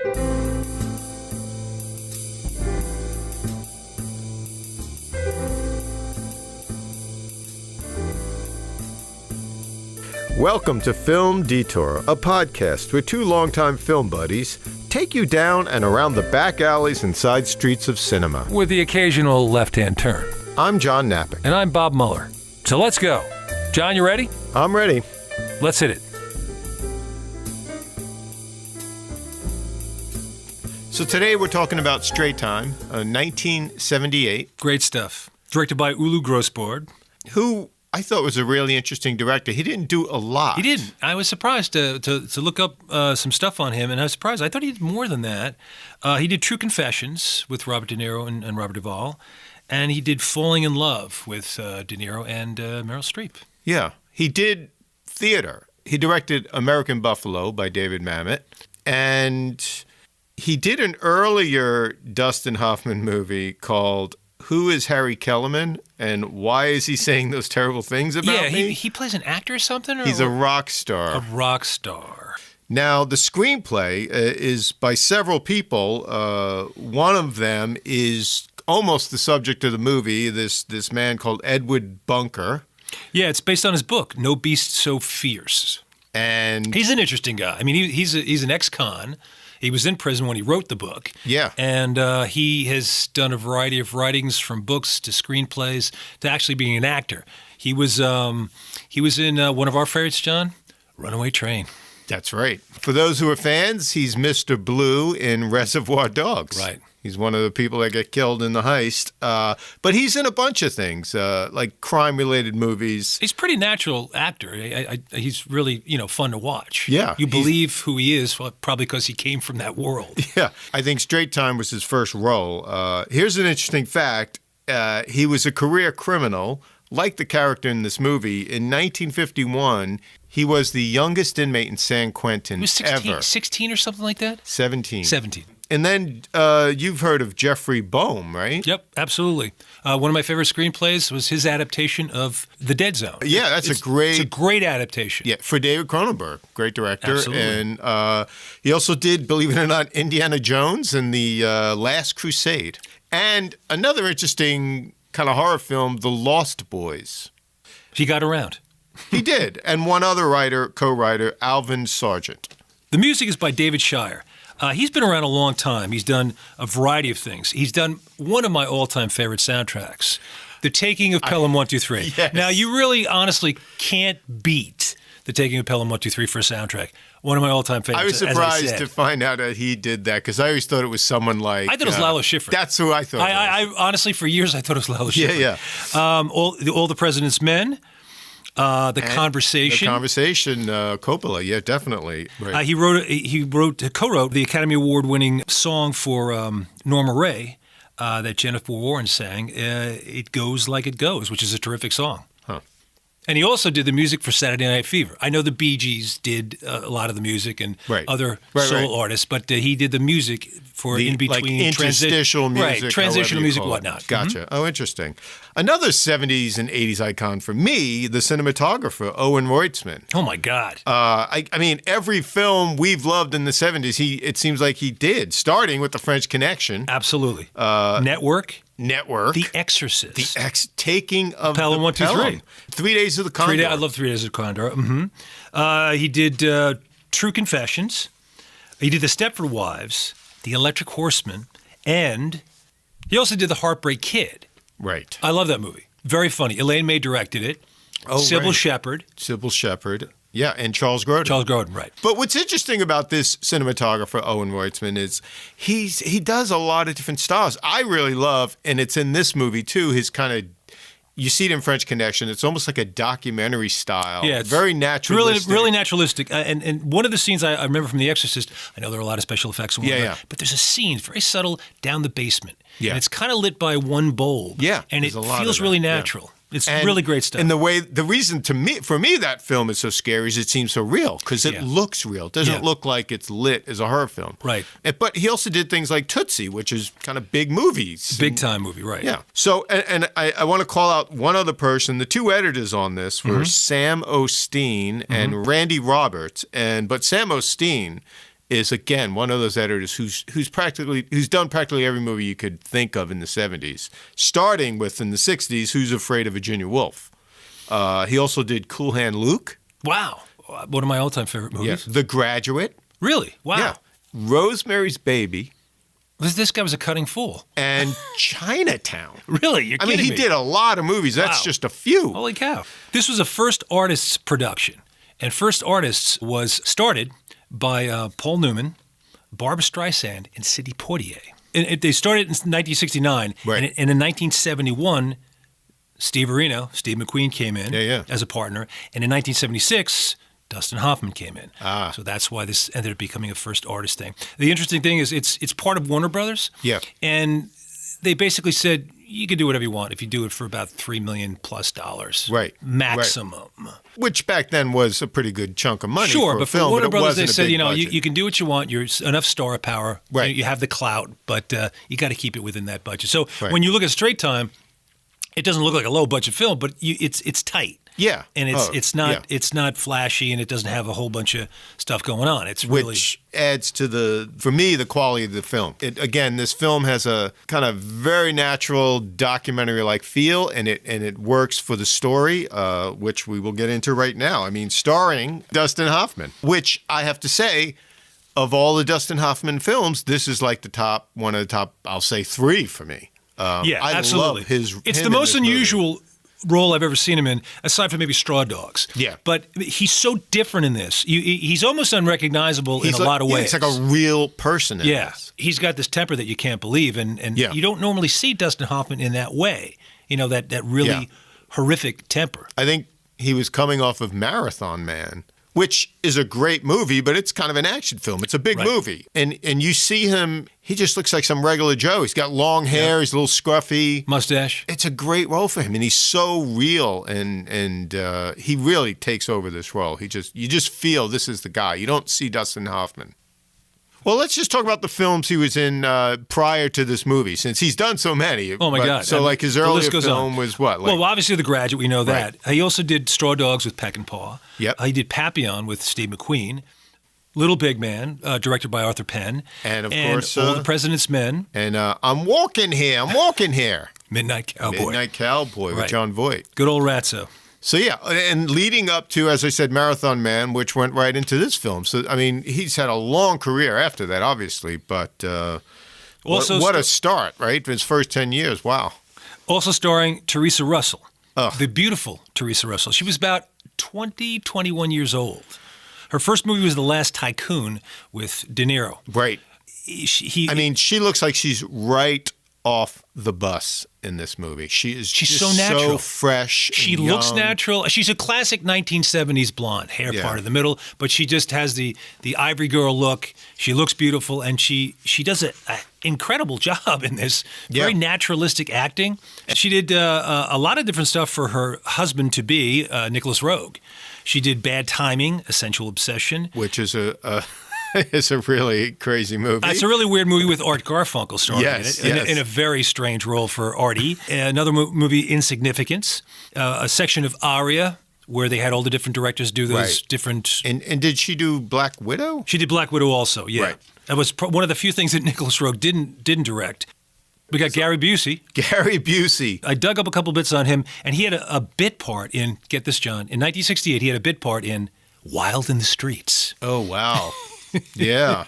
Welcome to Film Detour, a podcast where two longtime film buddies take you down and around the back alleys and side streets of cinema. With the occasional left-hand turn. I'm John Napick. And I'm Bob Mueller. So let's go. John, you ready? I'm ready. Let's hit it. So today we're talking about Straight Time, 1978. Great stuff. Directed by Ulu Grosbard. Who I thought was a really interesting director. He didn't do a lot. He didn't. I was surprised to look up some stuff on him, and I was surprised. I thought he did more than that. He did True Confessions with Robert De Niro and Robert Duvall, and he did Falling in Love with De Niro and Meryl Streep. Yeah. He did theater. He directed American Buffalo by David Mamet, and he did an earlier Dustin Hoffman movie called Who is Harry Kellerman, and why is he saying those terrible things about me? Yeah, he plays an actor or something? Or He's a rock star. A rock star. Now, the screenplay is by several people. One of them is almost the subject of the movie, this man called Edward Bunker. Yeah, it's based on his book, No Beast So Fierce. And he's an interesting guy. I mean, he's an ex-con. He was in prison when he wrote the book. Yeah. And he has done a variety of writings, from books to screenplays to actually being an actor. He was in one of our favorites, John, Runaway Train. That's right. For those who are fans, he's Mr. Blue in Reservoir Dogs. Right. He's one of the people that get killed in the heist. But he's in a bunch of things, like crime-related movies. He's a pretty natural actor. He's really, fun to watch. Yeah. You believe who he is, probably because he came from that world. Yeah. I think Straight Time was his first role. Here's an interesting fact. He was a career criminal, like the character in this movie. In 1951, he was the youngest inmate in San Quentin he was 16, ever. 16 or something like that? 17. 17. And then you've heard of Jeffrey Boehm, right? Yep, absolutely. One of my favorite screenplays was his adaptation of The Dead Zone. Yeah, it's a great adaptation. Yeah, for David Cronenberg, great director. Absolutely. And he also did, believe it or not, Indiana Jones and The Last Crusade. And another interesting kind of horror film, The Lost Boys. He got around. He did. And one other co-writer, Alvin Sargent. The music is by David Shire. He's been around a long time. He's done a variety of things. He's done one of my all-time favorite soundtracks, The Taking of Pelham 123. Yes. Now, you really, honestly can't beat The Taking of Pelham 123 for a soundtrack. One of my all-time favorites. I was surprised to find out that he did that, because I always thought it was someone like... I thought it was Lalo Schifrin. That's who I thought I honestly, for years, I thought it was Lalo Schifrin. Yeah. All the President's Men. The Conversation. The Conversation, Coppola, yeah, definitely. Right. He co-wrote the Academy Award-winning song for Norma Ray that Jennifer Warren sang, It Goes Like It Goes, which is a terrific song. Huh. And he also did the music for Saturday Night Fever. I know the Bee Gees did a lot of the music and other soul artists, but he did the music for in-between. Like interstitial music. Right, transitional music, whatnot. Gotcha. Mm-hmm. Oh, interesting. Another 70s and 80s icon for me, the cinematographer, Owen Reutemann. Oh, my God. I mean, every film we've loved in the 70s, it seems like he did, starting with The French Connection. Absolutely. Network. The Exorcist. Taking of Pelham 123. Pelham. 3 Days of the Condor. I love 3 Days of the Condor. Mm-hmm. He did True Confessions. He did The Stepford Wives, The Electric Horseman, and he also did The Heartbreak Kid. Right. I love that movie. Very funny. Elaine May directed it. Oh, Sybil Shepherd. Sybil Shepherd. Yeah, and Charles Grodin. Charles Grodin, right. But what's interesting about this cinematographer, Owen Reutemann, is he does a lot of different styles. I really love, and it's in this movie too, his kind of, you see it in French Connection, it's almost like a documentary style. Yeah, it's very naturalistic. Really naturalistic. And one of the scenes I remember from The Exorcist, I know there are a lot of special effects and whatnot, but there's a scene, very subtle, down the basement. Yeah. And it's kind of lit by one bulb. Yeah. And it feels really natural. Yeah. It's really great stuff. And the reason for me that film is so scary is it seems so real, because it looks real. It doesn't look like it's lit as a horror film. Right. But he also did things like Tootsie, which is kind of big movies. Big time movie, right. Yeah. So, and I want to call out one other person. The two editors on this were Sam Osteen and Randy Roberts. But Sam Osteen is, again, one of those editors who's done practically every movie you could think of in the 70s, starting with, in the 60s, Who's Afraid of Virginia Woolf. He also did Cool Hand Luke. Wow. One of my all-time favorite movies. Yeah. The Graduate. Really? Wow. Yeah. Rosemary's Baby. This guy was a cutting fool. And Chinatown. Really? You're kidding me. He did a lot of movies. That's just a few. Holy cow. This was a First Artists production. And First Artists was started by Paul Newman, Barbra Streisand, and Sidney Poitier. And they started in 1969. Right. And in 1971, Steve McQueen came in as a partner. And in 1976, Dustin Hoffman came in. So that's why this ended up becoming a First Artist thing. The interesting thing is it's part of Warner Brothers. Yeah. And they basically said, you can do whatever you want if you do it for about $3 million plus. Right. Maximum. Right. Which back then was a pretty good chunk of money Sure, for a but film, for Warner but it Brothers, wasn't they a said, big you know, budget. you can do what you want. You're enough star power. Right. You have the clout, but you got to keep it within that budget. So when you look at Straight Time, it doesn't look like a low budget film, but it's tight. Yeah. And it's not flashy, and it doesn't have a whole bunch of stuff going on. It's really, which adds to for me, the quality of the film. Again, this film has a kind of very natural documentary-like feel, and it works for the story, which we will get into right now. I mean, starring Dustin Hoffman, which I have to say, of all the Dustin Hoffman films, this is like one of the top, I'll say, 3 for me. I absolutely. love It's the most unusual role I've ever seen him in, aside from maybe Straw Dogs. Yeah. But he's so different in this. He's almost unrecognizable in a lot of ways. He's like a real person in this. He's got this temper that you can't believe, and you don't normally see Dustin Hoffman in that way. You know, that really horrific temper. I think he was coming off of Marathon Man, which is a great movie, but it's kind of an action film. It's a big movie. And you see him, he just looks like some regular Joe. He's got long hair, he's a little scruffy. Mustache. It's a great role for him, and he's so real, and he really takes over this role. You just feel this is the guy. You don't see Dustin Hoffman. Well, let's just talk about the films he was in prior to this movie, since he's done so many. Oh, my God. So, like, his earlier film was what? Well, obviously The Graduate, we know that. He also did Straw Dogs with Peckinpah. Yep. He did Papillon with Steve McQueen. Little Big Man, directed by Arthur Penn. And, of course... All the President's Men. And I'm Walking Here. Midnight Cowboy. With John Voight. Good old Ratso. So, yeah, and leading up to, as I said, Marathon Man, which went right into this film. So, I mean, he's had a long career after that, obviously, but also what a start, right? For his first 10 years, wow. Also starring Theresa Russell, the beautiful Theresa Russell. She was about 21 years old. Her first movie was The Last Tycoon with De Niro. Right. She looks like she's right off the bus in this movie. She's so natural, so fresh. She looks natural. She's a classic 1970s blonde, hair part in the middle, but she just has the ivory girl look. She looks beautiful, and she does an incredible job in this. Very naturalistic acting. She did a lot of different stuff for her husband to be, Nicholas Roeg. She did Bad Timing, A Sensual Obsession, which is it's a really crazy movie. It's a really weird movie with Art Garfunkel starring in it, in a very strange role for Artie. Another movie, Insignificance, a section of Aria, where they had all the different directors do those different... And did she do Black Widow? She did Black Widow also, yeah. Right. That was one of the few things that Nicholas Roeg didn't direct. We got Gary Busey. Gary Busey. I dug up a couple bits on him, and he had a bit part in, get this, John, in 1968, he had a bit part in Wild in the Streets. Oh, wow. Yeah.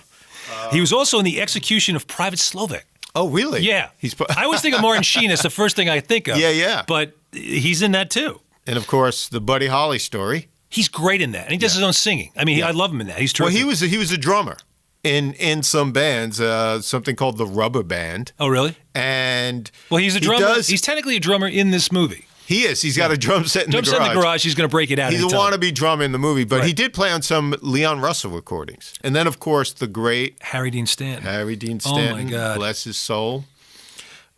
He was also in The Execution of Private Slovak. Oh, really? Yeah. I always think of Martin Sheen as the first thing I think of. Yeah. But he's in that too. And, of course, the Buddy Holly story. He's great in that. And he does his own singing. I mean, I love him in that. He's terrific. Well, he was a drummer in some bands, something called the Rubber Band. Oh, really? And he's a drummer. He's technically a drummer in this movie. He is. He's got a drum set in the garage. Drum set in the garage. He's going to break it out. He's a wannabe drummer in the movie, but he did play on some Leon Russell recordings. And then, of course, the great Harry Dean Stanton. Oh, my God. Bless his soul.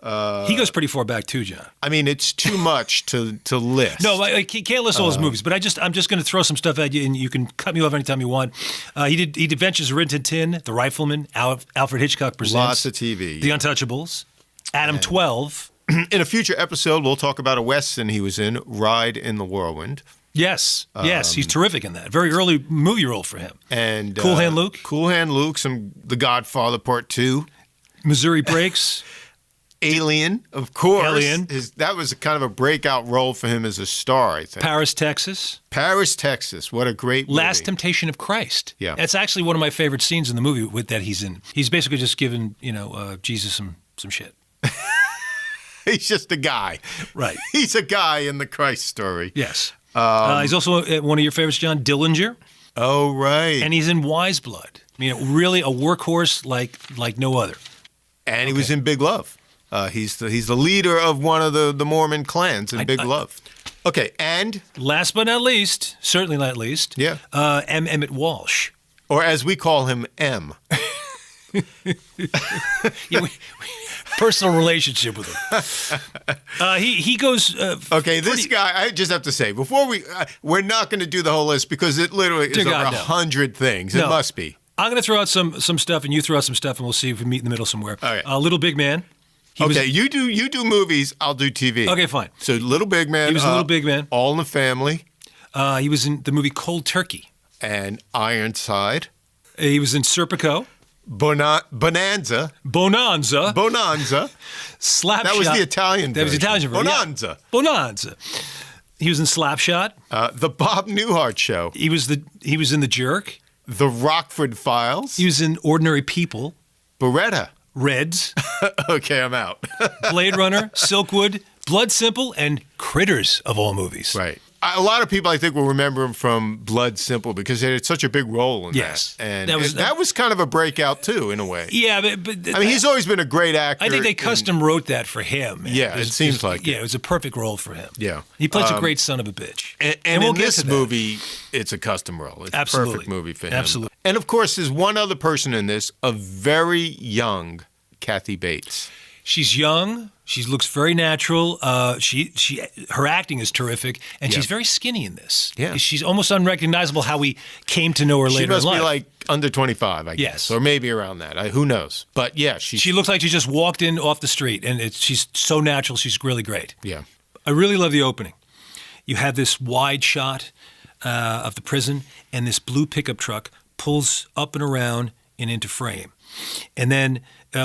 He goes pretty far back too, John. I mean, it's too much to list. No, I can't list all his movies, but I'm just going to throw some stuff at you, and you can cut me off anytime you want. He did Adventures of Rin Tin Tin, The Rifleman, Alfred Hitchcock Presents, lots of TV, The Untouchables, Adam 12. In a future episode, we'll talk about a Western he was in, Ride in the Whirlwind. Yes, he's terrific in that. Very early movie role for him. And Cool Hand Luke. Cool Hand Luke, The Godfather Part 2. Missouri Breaks. Alien, of course. Alien. That was kind of a breakout role for him as a star, I think. Paris, Texas. Paris, Texas. What a great movie. Last Temptation of Christ. Yeah. That's actually one of my favorite scenes in the movie that he's in. He's basically just giving, Jesus some shit. He's just a guy. Right. He's a guy in the Christ story. Yes. He's also one of your favorites, John Dillinger. Oh, right. And he's in Wise Blood. Really a workhorse like no other. And he was in Big Love. He's the leader of one of the Mormon clans in Big Love. Okay, and last but not least, certainly not least, Emmett Walsh, or as we call him, M. Personal relationship with him. He goes. Okay, this guy. I just have to say before we're not going to do the whole list because it literally is over 100 things. It must be. I'm going to throw out some stuff, and you throw out some stuff, and we'll see if we meet in the middle somewhere. All right. Little Big Man. You do movies. I'll do TV. Okay, fine. So Little Big Man. He was Little Big Man. All in the Family. He was in the movie Cold Turkey. And Ironside. He was in Serpico. Bonanza. Slapshot. That was the Italian version. That was the Italian version. Bonanza. Yeah. Bonanza. He was in Slapshot. The Bob Newhart Show. He was in The Jerk. The Rockford Files. He was in Ordinary People. Beretta. Reds. Okay, I'm out. Blade Runner, Silkwood, Blood Simple, and Critters of all movies. Right. A lot of people, I think, will remember him from Blood Simple because he had such a big role in that. And that was kind of a breakout, too, in a way. Yeah, but he's always been a great actor. I think they custom wrote that for him. Man. Yeah, it seems like it. Yeah, it was a perfect role for him. Yeah. He plays a great son of a bitch. And we'll in this movie, it's a custom role. It's a perfect movie for him. Absolutely. And, of course, there's one other person in this, a very young Cathy Bates. She's young. She looks very natural. Her acting is terrific, and she's very skinny in this. Yeah. She's almost unrecognizable how we came to know her later in life. She must be like under 25, I guess, or maybe around that. Who knows? But yeah, she looks like she just walked in off the street, and she's so natural. She's really great. Yeah. I really love the opening. You have this wide shot of the prison, and this blue pickup truck pulls up and around and into frame. And then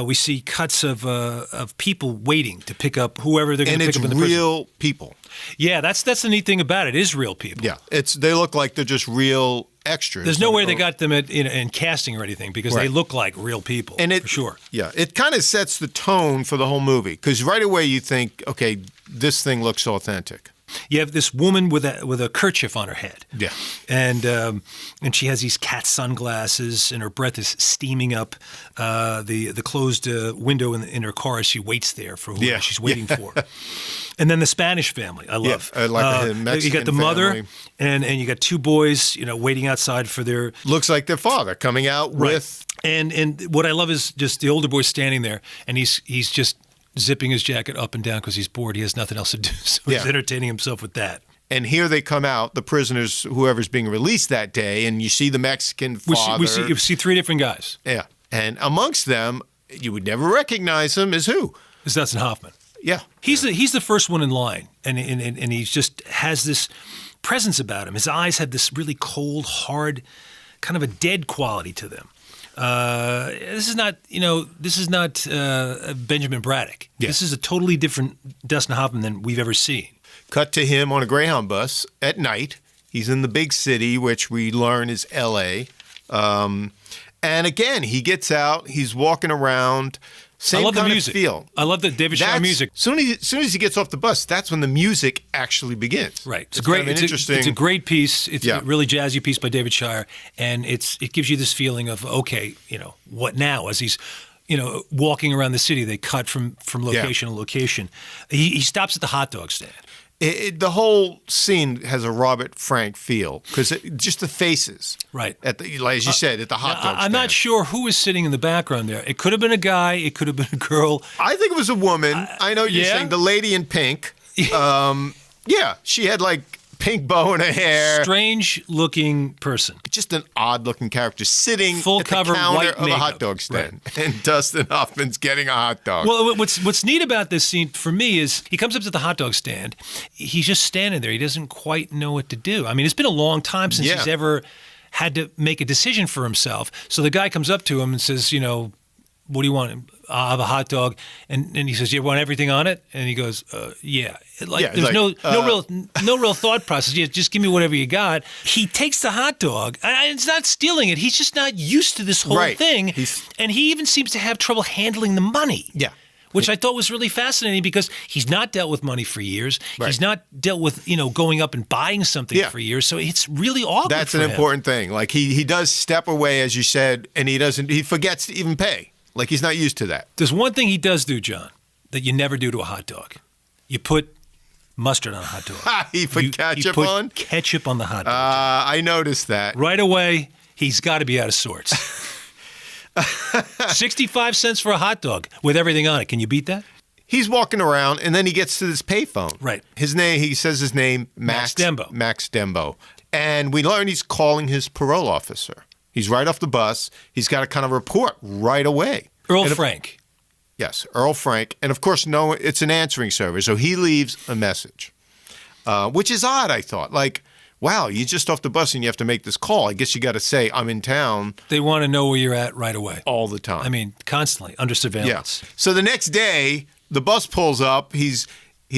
we see cuts of people waiting to pick up whoever they're going to pick up in the prison. And it's real people. Yeah, that's the neat thing about it. It is real people. Yeah, they look like they're just real extras. There's no way they got them in casting or anything because they look like real people, for sure. Yeah, it kind of sets the tone for the whole movie because right away you think, okay, this thing looks authentic. You have this woman with a kerchief on her head. Yeah. And she has these cat sunglasses, and her breath is steaming up the closed window in her car as she waits there for who she's waiting for. And then the Spanish family, I love. Yeah, I like the Mexican You got the mother, family. and you got two boys, waiting outside for their... Looks like their father coming out with... And what I love is just the older boy standing there, and he's just zipping his jacket up and down because he's bored. He has nothing else to do, so he's entertaining himself with that. And here they come out, the prisoners, whoever's being released that day, and you see the Mexican father. You see three different guys. Yeah. And amongst them, you would never recognize him as who? It's Dustin Hoffman. Yeah. He's the first one in line, and he just has this presence about him. His eyes have this really cold, hard, kind of a dead quality to them. This is not Benjamin Braddock. Yeah. This is a totally different Dustin Hoffman than we've ever seen. Cut to him on a Greyhound bus at night. He's in the big city, which we learn is L.A. And again, he gets out. He's walking around. Same I love kind the music. Of feel. I love the David Shire music. Soon as he gets off the bus, that's when the music actually begins. Right. It's great. Kind of interesting. It's a great piece. It's a really jazzy piece by David Shire, and it gives you this feeling of okay, what now? As he's walking around the city, they cut from location to location. He stops at the hot dog stand. The whole scene has a Robert Frank feel because just the faces, right? As you said, at the hot dog stand. I'm not sure who was sitting in the background there. It could have been a guy. It could have been a girl. I think it was a woman. I know you're saying the lady in pink. Yeah, she had like pink bow in her hair. Strange-looking person. Just an odd-looking character sitting Full at the cover, counter white of a hot dog stand. Right. And Dustin Hoffman's getting a hot dog. Well, what's neat about this scene for me is he comes up to the hot dog stand. He's just standing there. He doesn't quite know what to do. I mean, it's been a long time since he's ever had to make a decision for himself. So the guy comes up to him and says, what do you want? I'll have a hot dog. And he says, you want everything on it? And he goes, yeah. There's no real thought process. Yeah, just give me whatever you got. He takes the hot dog. It's not stealing it. He's just not used to this whole thing. And he even seems to have trouble handling the money. Yeah. Which I thought was really fascinating because he's not dealt with money for years. Right. He's not dealt with, going up and buying something for years. So it's really awkward. That's an important thing. Like he does step away, as you said, and he forgets to even pay. Like he's not used to that. There's one thing he does do, John, that you never do to a hot dog. You put mustard on a hot dog. He put ketchup on? on? Ketchup on the hot dog. I noticed that. Right away, he's got to be out of sorts. 65 cents for a hot dog with everything on it. Can you beat that? He's walking around, and then he gets to this payphone. Right. He says his name, Max Dembo. Max Dembo. And we learn he's calling his parole officer. He's right off the bus. He's got to kind of report right away. Earl Frank. Yes, Earl Frank. And, of course, it's an answering service, so he leaves a message, which is odd, I thought. Like, wow, you're just off the bus and you have to make this call. I guess you got to say, I'm in town. They want to know where you're at right away. All the time. I mean, constantly, under surveillance. Yeah. So the next day, the bus pulls up. He's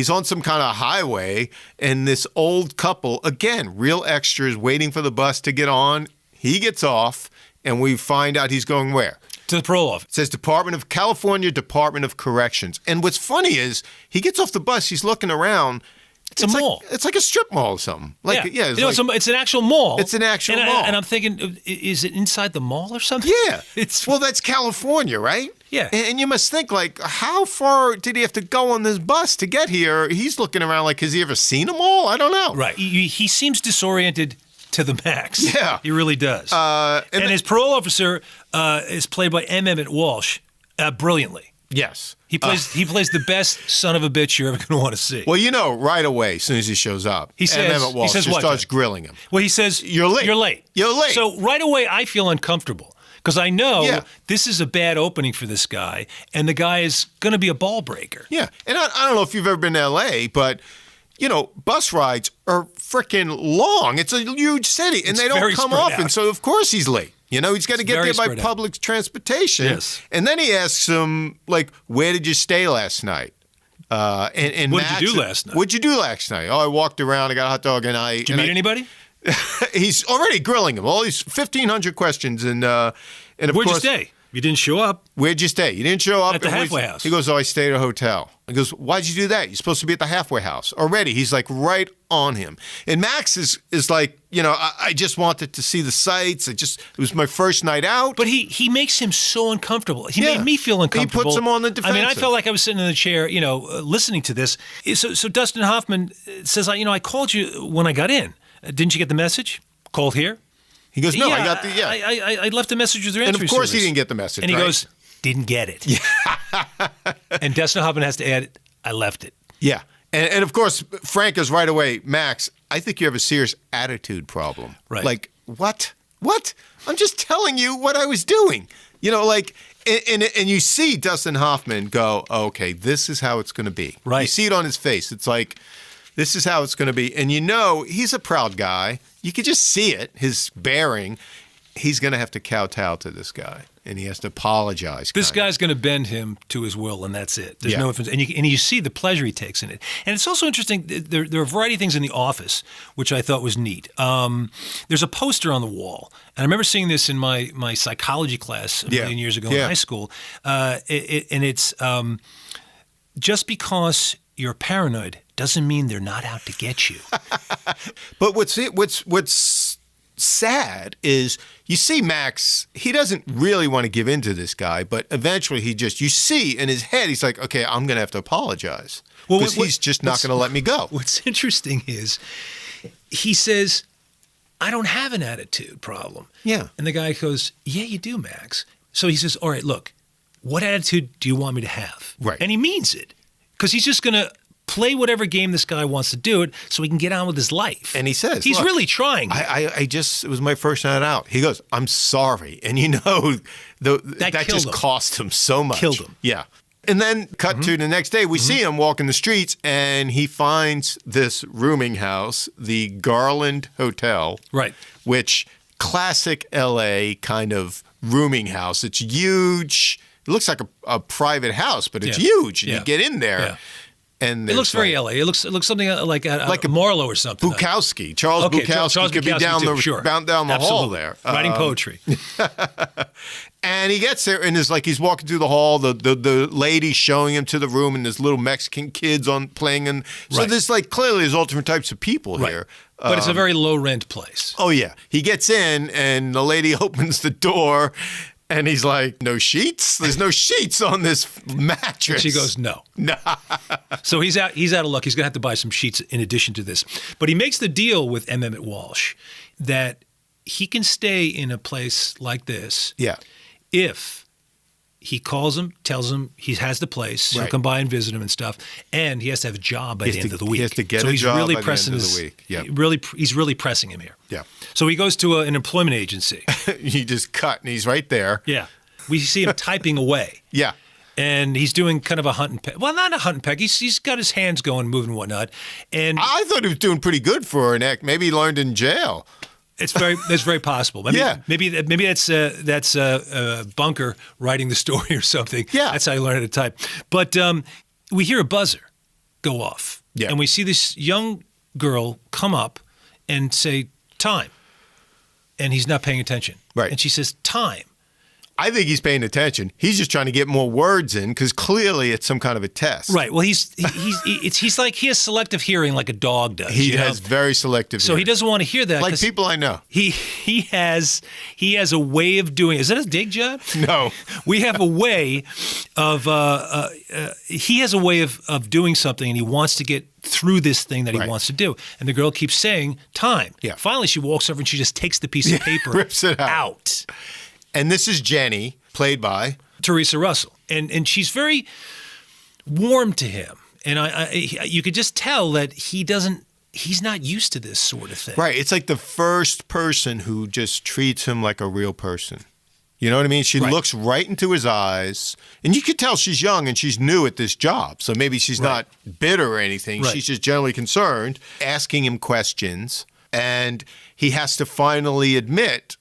on some kind of highway, and this old couple, again, real extras, waiting for the bus to get on. He gets off, and we find out he's going where? To the parole office. It says California Department of Corrections. And what's funny is he gets off the bus, he's looking around. It's a mall. It's like a strip mall or something. It's an actual mall. It's an actual mall. And I'm thinking, is it inside the mall or something? Yeah. Well, that's California, right? Yeah. And you must think, like, how far did he have to go on this bus to get here? He's looking around like, has he ever seen a mall? I don't know. Right. He seems disoriented to the max. Yeah. He really does. And his parole officer is played by M. Emmett Walsh brilliantly. Yes. He plays the best son of a bitch you're ever going to want to see. Well, right away, as soon as he shows up, he says just starts grilling him. Well, he says, You're late. You're late. You're late. So right away, I feel uncomfortable because I know this is a bad opening for this guy, and the guy is going to be a ball breaker. Yeah. And I don't know if you've ever been to L.A., but, bus rides are freaking long. It's a huge city, and they don't come often. So, of course, he's late. He's got to get there by public transportation. Yes. And then he asks him, like, where did you stay last night? What did you do last night? What'd you do last night? Oh, I walked around. I got a hot dog, and I... Did you meet anybody? He's already grilling him. All these 1,500 questions, and of course... Where'd you stay? You didn't show up. Where'd you stay? You didn't show up. At the halfway house. He goes, I stayed at a hotel. He goes, why'd you do that? You're supposed to be at the halfway house. Already, he's like right on him. And Max is like, I just wanted to see the sights. It was my first night out. But he makes him so uncomfortable. He made me feel uncomfortable. He puts him on the defensive. I mean, I felt like I was sitting in the chair, listening to this. So Dustin Hoffman says, I called you when I got in. Didn't you get the message? Called here? He goes, no, I got I left a message with their answering service. And of course service. he didn't get the message, And he goes, didn't get it. Yeah. And Dustin Hoffman has to add, I left it. Yeah. And of course, Frank goes right away, Max, I think you have a serious attitude problem. Right. Like, what? What? I'm just telling you what I was doing. And you see Dustin Hoffman go, okay, this is how it's going to be. Right. You see it on his face. It's like, this is how it's going to be. And he's a proud guy. You could just see it, his bearing. He's going to have to kowtow to this guy, and he has to apologize. This guy's going to bend him to his will, and that's it. There's no offense. And you see the pleasure he takes in it. And it's also interesting, there are a variety of things in the office, which I thought was neat. There's a poster on the wall, and I remember seeing this in my psychology class a million years ago in high school. And it's just because you're paranoid doesn't mean they're not out to get you. But what's sad is you see Max, he doesn't really want to give in to this guy, but eventually you see in his head, he's like, okay, I'm going to have to apologize. Because he's just not going to let me go. What's interesting is he says, I don't have an attitude problem. Yeah. And the guy goes, yeah, you do, Max. So he says, all right, look, what attitude do you want me to have? Right. And he means it because he's just going to play whatever game this guy wants to do it so he can get on with his life. And he says, he's look, really trying. It was my first night out. He goes, I'm sorry. And that just cost him so much. Killed him. Yeah. And then cut to the next day, we see him walking the streets, and he finds this rooming house, the Garland Hotel. Right. Which, classic L.A. kind of rooming house. It's huge. It looks like a private house, but it's huge. And you get in there. And it looks very LA. It looks something like a Marlowe or something. Bukowski. Charles Bukowski could be down the hall there. Writing poetry. And he gets there and he's walking through the hall. The lady showing him to the room, and there's little Mexican kids playing. And so there's clearly there's all different types of people here. But it's a very low rent place. Oh, yeah. He gets in and the lady opens the door. And he's like, no sheets? There's no sheets on this mattress. She goes, no. So he's out of luck. He's going to have to buy some sheets in addition to this. But he makes the deal with Emmett Walsh that he can stay in a place like this if he calls him, tells him he has the place, he'll come by and visit him and stuff, and he has to have a job by the end of the week. He has to get a job by the end of the week. He's really pressing him here. Yeah. So he goes to an employment agency. He just cut, and he's right there. Yeah. We see him typing away. Yeah. And he's doing kind of a hunt and peck. Well, not a hunt and peck. He's got his hands going, moving and whatnot. And I thought he was doing pretty good for an act. Maybe he learned in jail. That's very possible. Maybe that's Bunker writing the story or something. Yeah. That's how you learn how to type. But we hear a buzzer go off. Yeah. And we see this young girl come up and say, time. And he's not paying attention. Right. And she says, time. I think he's paying attention. He's just trying to get more words in because clearly it's some kind of a test. Right. Well, he's like he has selective hearing like a dog does. He has very selective hearing. So he doesn't want to hear that. Like people I know. He has a way of doing. Is that a dig, John? No. We have a way of. He has a way of doing something, and he wants to get through this thing that he wants to do. And the girl keeps saying time. Yeah. Finally, she walks over and she just takes the piece of paper, rips it out. And this is Jenny, played by Theresa Russell, and she's very warm to him, and you could just tell that he's not used to this sort of thing. Right. It's like the first person who just treats him like a real person. You know what I mean? She looks right into his eyes, and you could tell she's young and she's new at this job. So maybe she's not bitter or anything. She's just generally concerned, asking him questions, and he has to finally admit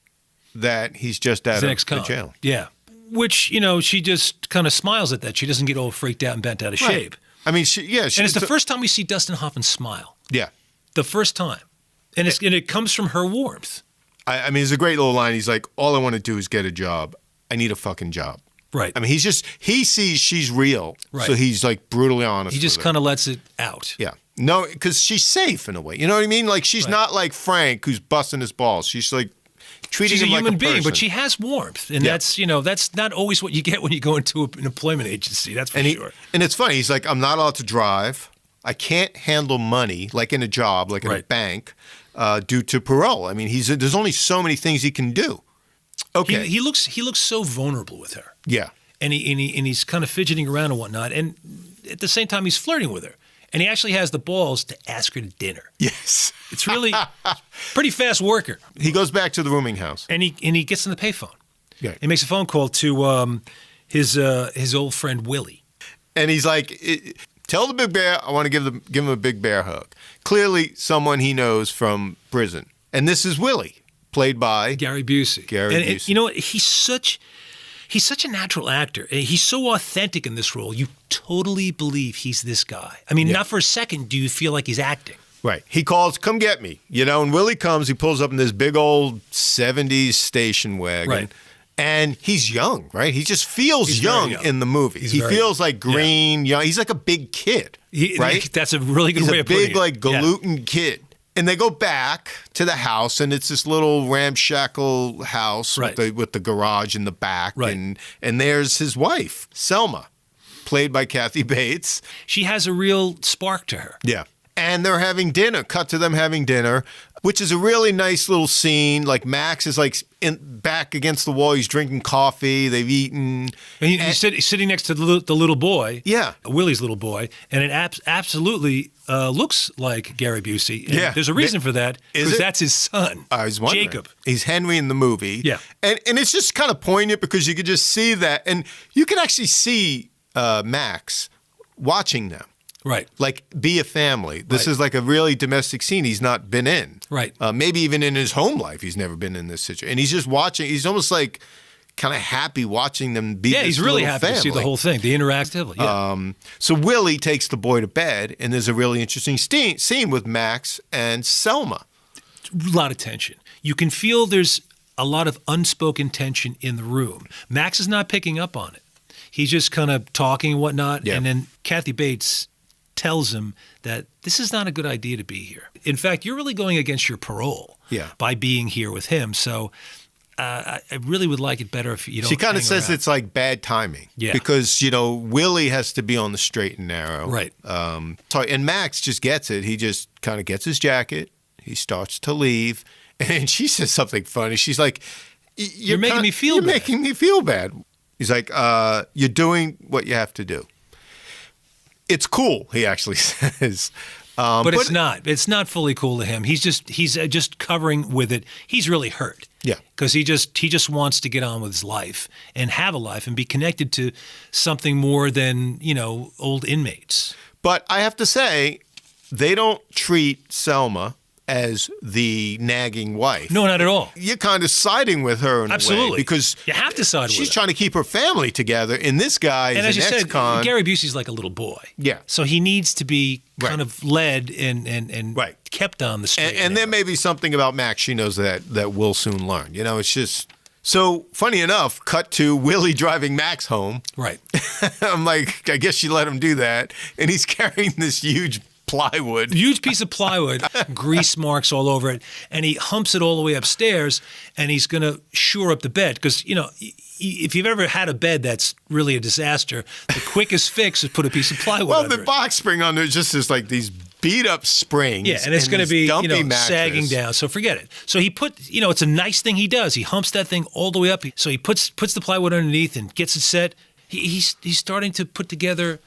that he's just out of the jail. Yeah. Which, she just kind of smiles at that. She doesn't get all freaked out and bent out of shape. I mean, and it's the first time we see Dustin Hoffman smile. Yeah. The first time. And it comes from her warmth. I mean, it's a great little line. He's like, all I want to do is get a job. I need a fucking job. Right. I mean, he sees she's real. Right. So he's like brutally honest. He just kind of lets it out. Yeah. No, because she's safe in a way. You know what I mean? Like, she's not like Frank who's busting his balls. She's like, she's a human being, person. but she has warmth, and that's not always what you get when you go into an employment agency. That's for sure. And it's funny. He's like, I'm not allowed to drive. I can't handle money, like in a job, like in a bank, due to parole. I mean, there's only so many things he can do. Okay. He looks so vulnerable with her. Yeah. And he's kind of fidgeting around and whatnot, and at the same time he's flirting with her. And he actually has the balls to ask her to dinner. Yes. It's really pretty fast worker. He goes back to the rooming house. And he gets on the payphone. Yeah. He makes a phone call to his old friend Willie. And he's like, tell the big bear I want to give him a big bear hug. Clearly someone he knows from prison. And this is Willie, played by Gary Busey. Busey. You know what? He's such a natural actor. He's so authentic in this role. You totally believe he's this guy. I mean, not for a second do you feel like he's acting. Right. He calls, come get me. And Willie comes, he pulls up in this big old 70s station wagon. Right. And he's young, right? He just feels young in the movie. He feels like green, young. He's like a big kid, right? That's a really good way of putting it. He's a big, like, gluten kid. And they go back to the house, and it's this little ramshackle house with the garage in the back. Right. And there's his wife, Selma, played by Cathy Bates. She has a real spark to her. Yeah. And they're having dinner. Cut to them having dinner. which is a really nice little scene. Like Max is like back against the wall. He's drinking coffee. They've eaten. And he's sitting next to the little boy. Yeah. Willie's little boy. And it absolutely looks like Gary Busey. And Yeah. there's a reason for that, because that's his son, I was wondering. Jacob. He's Henry in the movie. Yeah. And it's just kind of poignant because you could just see that. And you can actually see Max watching them. Right. Like, be a family. This is like a really domestic scene he's not been in. Right. Maybe even in his home life, he's never been in this situation. And he's just watching. He's almost like kind of happy watching them be Yeah, this he's really little happy family. to see the whole thing, the interactivity. Yeah. So Willie takes the boy to bed, and there's a really interesting scene with Max and Selma. A lot of tension. You can feel there's a lot of unspoken tension in the room. Max is not picking up on it. He's just kind of talking and whatnot. Yeah. And then Cathy Bates tells him that this is not a good idea to be here. In fact, you're really going against your parole by being here with him. So I really would like it better if you don't. She kind of hang says around. it's like bad timing. Yeah. Because, Willie has to be on the straight and narrow. Right. And Max just gets it. He just kind of gets his jacket. He starts to leave. And she says something funny. She's like, You're making me feel You're bad. making me feel bad. He's like, you're doing what you have to do. It's cool, he actually says. But it's not. It's not fully cool to him. He's just covering with it. He's really hurt. Yeah. Because he just wants to get on with his life and have a life and be connected to something more than, old inmates. But I have to say, they don't treat Selma as the nagging wife. No, not at all. You're kind of siding with her in a Absolutely. way because You have to side with she's her. trying to keep her family together, and this guy And is as you an said, ex-con. Gary Busey's like a little boy. Yeah. So he needs to be kind Right. of led and Right. kept on the straight. And there may be something about Max she knows that we'll soon learn. It's just... So, funny enough, cut to Willie driving Max home. Right. I'm like, I guess she let him do that. And he's carrying this huge plywood. Huge piece of plywood, grease marks all over it, and he humps it all the way upstairs, and he's going to shore up the bed. Because, if you've ever had a bed that's really a disaster, the quickest fix is put a piece of plywood Well, under the it. box spring on there just is like these beat up springs. Yeah, and it's going to this be, dumpy mattress. sagging down. So forget it. So he it's a nice thing he does. He humps that thing all the way up. So he puts the plywood underneath and gets it set. He's starting to put together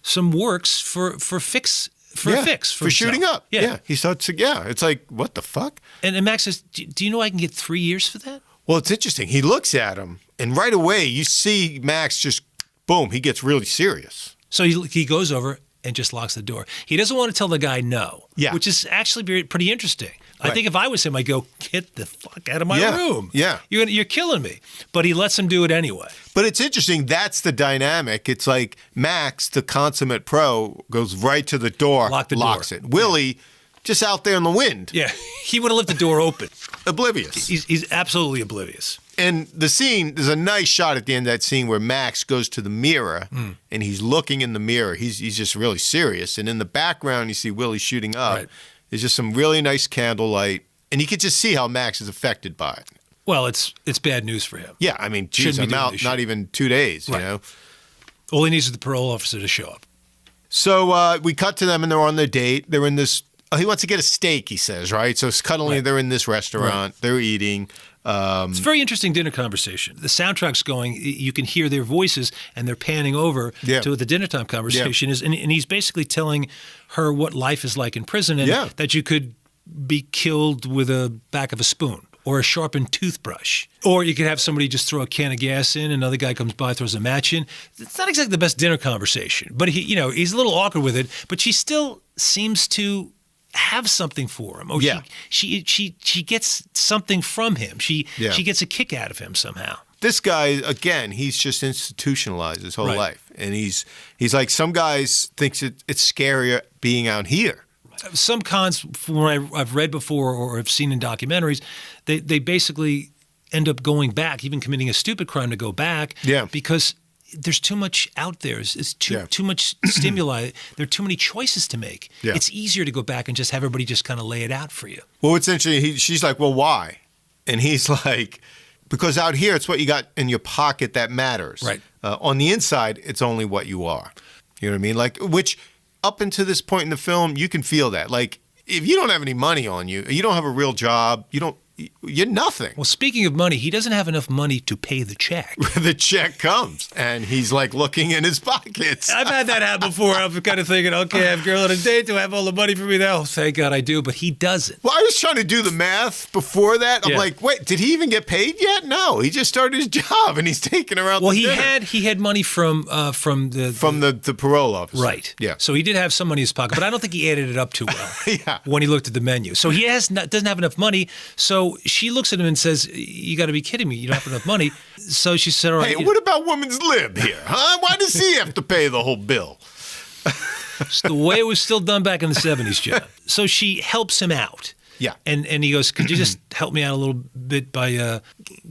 some works for a fix for himself. Shooting up. Yeah. He starts to, it's like, what the fuck? And Max says, do you know I can get 3 years for that? Well, it's interesting. He looks at him, and right away you see Max just, boom, he gets really serious. So he goes over and just locks the door. He doesn't want to tell the guy no, which is actually pretty interesting. I think if I was him, I'd go, get the fuck out of my room. Yeah. You're killing me. But he lets him do it anyway. But it's interesting. That's the dynamic. It's like Max, the consummate pro, goes right to the door, locks it. Willie, just out there in the wind. Yeah, he would have left the door open. Oblivious. He's absolutely oblivious. And the scene, there's a nice shot at the end of that scene where Max goes to the mirror and he's looking in the mirror. He's just really serious. And in the background, you see Willie shooting up. Right. There's just some really nice candlelight. And you can just see how Max is affected by it. Well, it's bad news for him. Yeah, I mean, geez, Shouldn't be I'm doing out this not shit. even 2 days, Right. All he needs is the parole officer to show up. So we cut to them and they're on their date. They're in this, he wants to get a steak, he says, right? So suddenly they're in this restaurant. They're eating. It's a very interesting dinner conversation. The soundtrack's going, you can hear their voices, and they're panning over to what the dinner time conversation is. And he's basically telling her what life is like in prison and that you could be killed with a back of a spoon or a sharpened toothbrush. Or you could have somebody just throw a can of gas in, another guy comes by, throws a match in. It's not exactly the best dinner conversation, but he's a little awkward with it, but she still seems to have something for him. Or she gets something from him. She gets a kick out of him somehow. This guy, again, he's just institutionalized his whole life. And he's like, some guys thinks it's scarier being out here. Some cons, from what I've read before or have seen in documentaries, they basically end up going back, even committing a stupid crime to go back because there's too much out there. It's too much stimuli. There are too many choices to make. Yeah. It's easier to go back and just have everybody just kind of lay it out for you. Well, it's interesting. She's like, well, why? And he's like, because out here, it's what you got in your pocket that matters. Right. On the inside, it's only what you are. You know what I mean? Like, which up until this point in the film, you can feel that. Like, if you don't have any money on you, you don't have a real job, you're nothing. Well, speaking of money, he doesn't have enough money to pay the check. The check comes, and he's like looking in his pockets. I've had that happen before. I'm kind of thinking, okay, I have a girl on a date. Do I have all the money for me now? Oh, thank God I do. But he doesn't. Well, I was trying to do the math before that. I'm Yeah. like, wait, did he even get paid yet? No, he just started his job, and he's taking her out. Well, to he dinner. had money from the parole office. right. Yeah. So he did have some money in his pocket, but I don't think he added it up too well. Yeah. When he looked at the menu, so he doesn't have enough money. So she looks at him and says, "You got to be kidding me! You don't have enough money." So she said, "All right." Hey, what about women's lib here, huh? Why does he have to pay the whole bill? It's the way it was still done back in the 70s, John. So she helps him out. Yeah. And he goes, could you just help me out a little bit by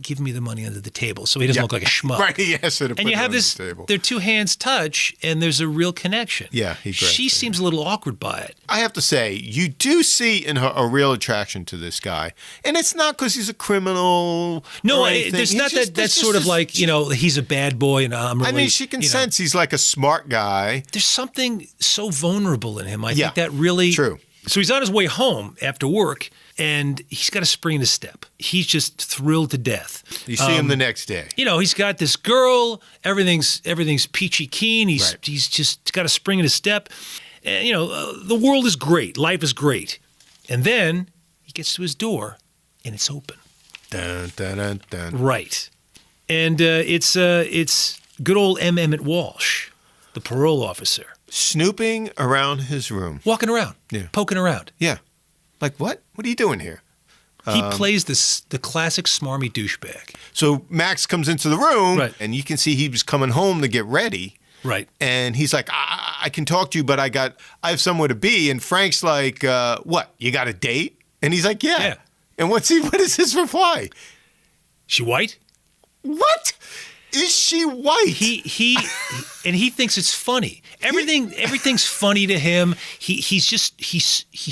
giving me the money under the table so he doesn't look like a schmuck? Right, he has to put And you it have on this, the table. their two hands touch, and there's a real connection. Yeah, he grabs She it. seems a little awkward by it. I have to say, you do see in her a real attraction to this guy. And it's not because he's a criminal. No, or anything. there's He's not just- that. That's it's sort of just- like, he's a bad boy, and I'm really. I mean, she can sense he's like a smart guy. There's something so vulnerable in him. I Yeah, think that really. true. So he's on his way home after work, and he's got a spring in his step. He's just thrilled to death. You see him the next day. He's got this girl. Everything's peachy keen. He's just got a spring in his step. And, the world is great. Life is great. And then he gets to his door, and it's open. Dun, dun, dun, dun. Right. And it's good old M. Emmett Walsh, the parole officer, Snooping around his room. walking around, poking around. Yeah. Like, what? What are you doing here? He plays the classic smarmy douchebag. So Max comes into the room, Right. and you can see he was coming home to get ready. Right. And he's like, I can talk to you, but I have somewhere to be. And Frank's like, what? You got a date? And he's like, yeah. Yeah. And what is his reply? She white? What? Is she white? He thinks it's funny. Everything's funny to him. He's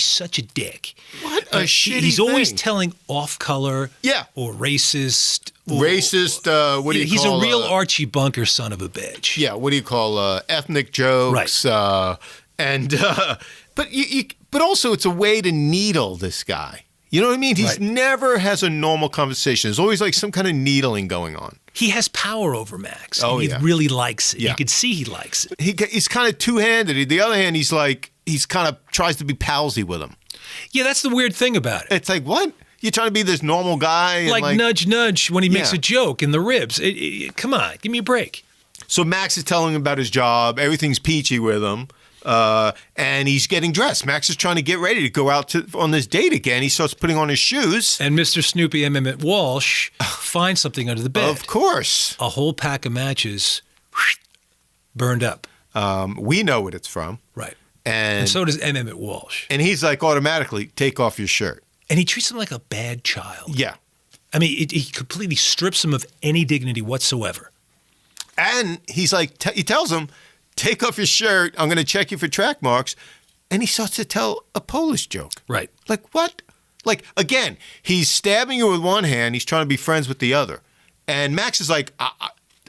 such a dick. What a shitty He's always thing. telling off color. Yeah. Or racist. Racist, what do you He's call a real Archie Bunker son of a bitch. Yeah, what do you call ethnic jokes? Right. But also it's a way to needle this guy. You know what I mean? He's never has a normal conversation. There's always like some kind of needling going on. He has power over Max. Oh, and yeah. He really likes it. Yeah. You can see he likes it. He's kind of two-handed. The other hand, he's kind of tries to be palsy with him. Yeah, that's the weird thing about it. It's like, what? You're trying to be this normal guy? And Like nudge, nudge when he makes Yeah. a joke in the ribs. Come on, give me a break. So Max is telling him about his job. Everything's peachy with him. And he's getting dressed. Max is trying to get ready to go out on this date again. He starts putting on his shoes. And Mr. Snoopy M. Emmett Walsh finds something under the bed. Of course. A whole pack of matches burned up. We know what it's from. Right. And And so does M. Emmett Walsh. And he's like, automatically, take off your shirt. And he treats him like a bad child. Yeah. I mean, he completely strips him of any dignity whatsoever. And he's like, he tells him, take off your shirt. I'm going to check you for track marks. And he starts to tell a Polish joke. Right. Like, what? Like, again, he's stabbing you with one hand. He's trying to be friends with the other. And Max is like,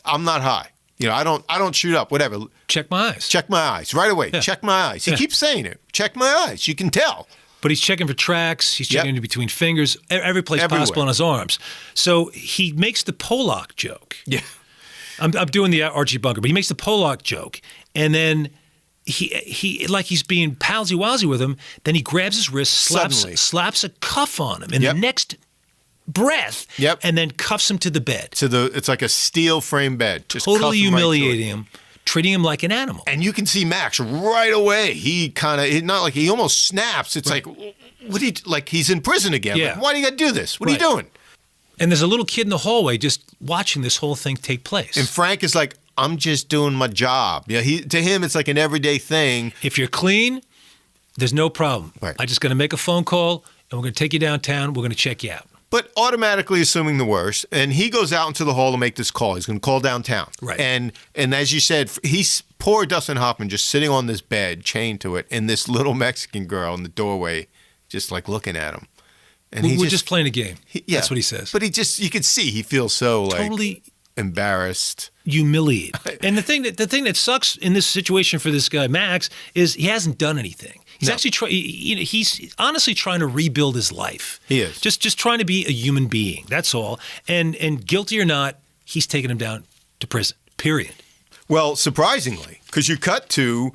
I'm not high. I don't shoot up, whatever. Check my eyes. Check my eyes right away. Yeah. Check my eyes. He keeps saying it. Check my eyes. You can tell. But he's checking for tracks. He's checking in between fingers, every place Everywhere. possible on his arms. So he makes the Polak joke. Yeah. I'm doing the Archie Bunker, but he makes the Polak joke, and then he like he's being palsy-walsy with him. Then he grabs his wrist, Suddenly. slaps a cuff on him in Yep. the next breath, Yep. and then cuffs him to the bed. It's like a steel frame bed. Just cuff Totally him right to it. humiliating him, treating him like an animal. And you can see Max right away. He almost snaps. It's like, what do you, like he's in prison again. Yeah. Like, why do you got to do this? What are you Right. doing? And there's a little kid in the hallway just watching this whole thing take place. And Frank is like, I'm just doing my job. Yeah. To him, it's like an everyday thing. If you're clean, there's no problem. Right. I'm just going to make a phone call, and we're going to take you downtown. We're going to check you out. But automatically assuming the worst, and he goes out into the hall to make this call. He's going to call downtown. Right. And as you said, he's poor Dustin Hoffman just sitting on this bed, chained to it, and this little Mexican girl in the doorway just like looking at him. And We're just playing a game. Yeah. That's what he says. But you could see he feels so like Totally embarrassed. humiliated. And the thing that sucks in this situation for this guy, Max, is he hasn't done anything. He's actually he's honestly trying to rebuild his life. He is. Just trying to be a human being. That's all. And guilty or not, he's taking him down to prison. Period. Well, surprisingly, because you cut to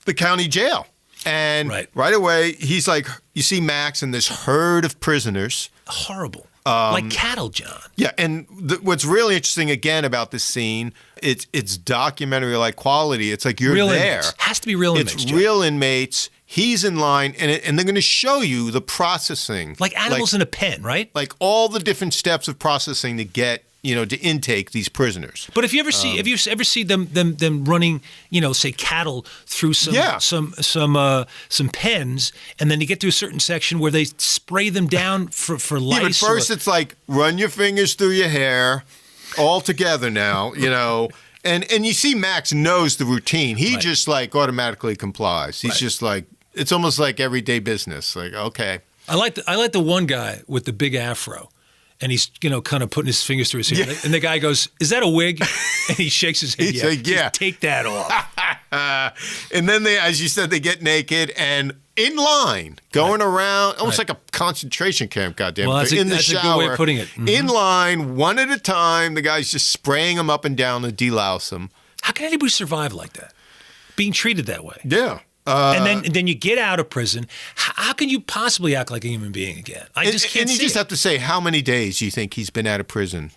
the county jail. And right away, he's like, you see Max and this herd of prisoners. Horrible. Like cattle, John. Yeah, and what's really interesting, again, about this scene, it's documentary-like quality. It's like you're real there. Inmates. Has to be real inmates, It's John. real inmates. He's in line, and they're going to show you the processing. Like animals in a pen, right? Like all the different steps of processing to get, to intake these prisoners. But if you ever see them running, say cattle through some pens, and then you get to a certain section where they spray them down for lice. Yeah, but first it's like run your fingers through your hair, all together now, and you see Max knows the routine. He just like automatically complies. He's just like, it's almost like everyday business. Like, okay. I like the one guy with the big afro. And he's, kind of putting his fingers through his hair. Yeah. And the guy goes, "Is that a wig?" And he shakes his head. He's like, "Yeah, just take that off." And then they, as you said, they get naked and in line, going around, almost like a concentration camp. Goddamn! Well, that's in the that's shower, a good way of putting it. Mm-hmm. In line, one at a time. The guy's just spraying them up and down to delouse them. How can anybody survive like that? Being treated that way. Yeah. And then you get out of prison. How can you possibly act like a human being again? I just can't see it. And you just have to say, how many days do you think he's been out of prison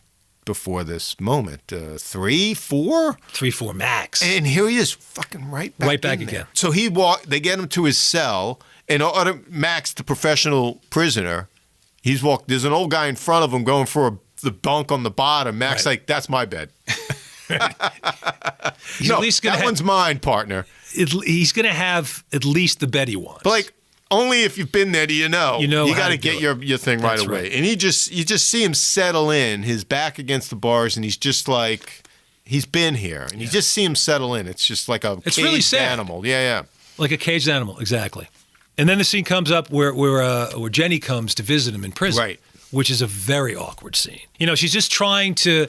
before this moment? 3, 4? 3, 4 max. And here he is, fucking right back again. So they get him to his cell, and Max, the professional prisoner, there's an old guy in front of him going for the bunk on the bottom. Max like, that's my bed. He's at least that one's mine, partner. He's going to have at least the bed he wants. But like, only if you've been there do you know. You got to get your thing right away. Right. And you just see him settle in, his back against the bars, and he's just like, he's been here. And you just see him settle in. It's just like a caged really sad. Animal. Yeah. Like a caged animal, exactly. And then the scene comes up where Jenny comes to visit him in prison. Right. Which is a very awkward scene. She's just trying to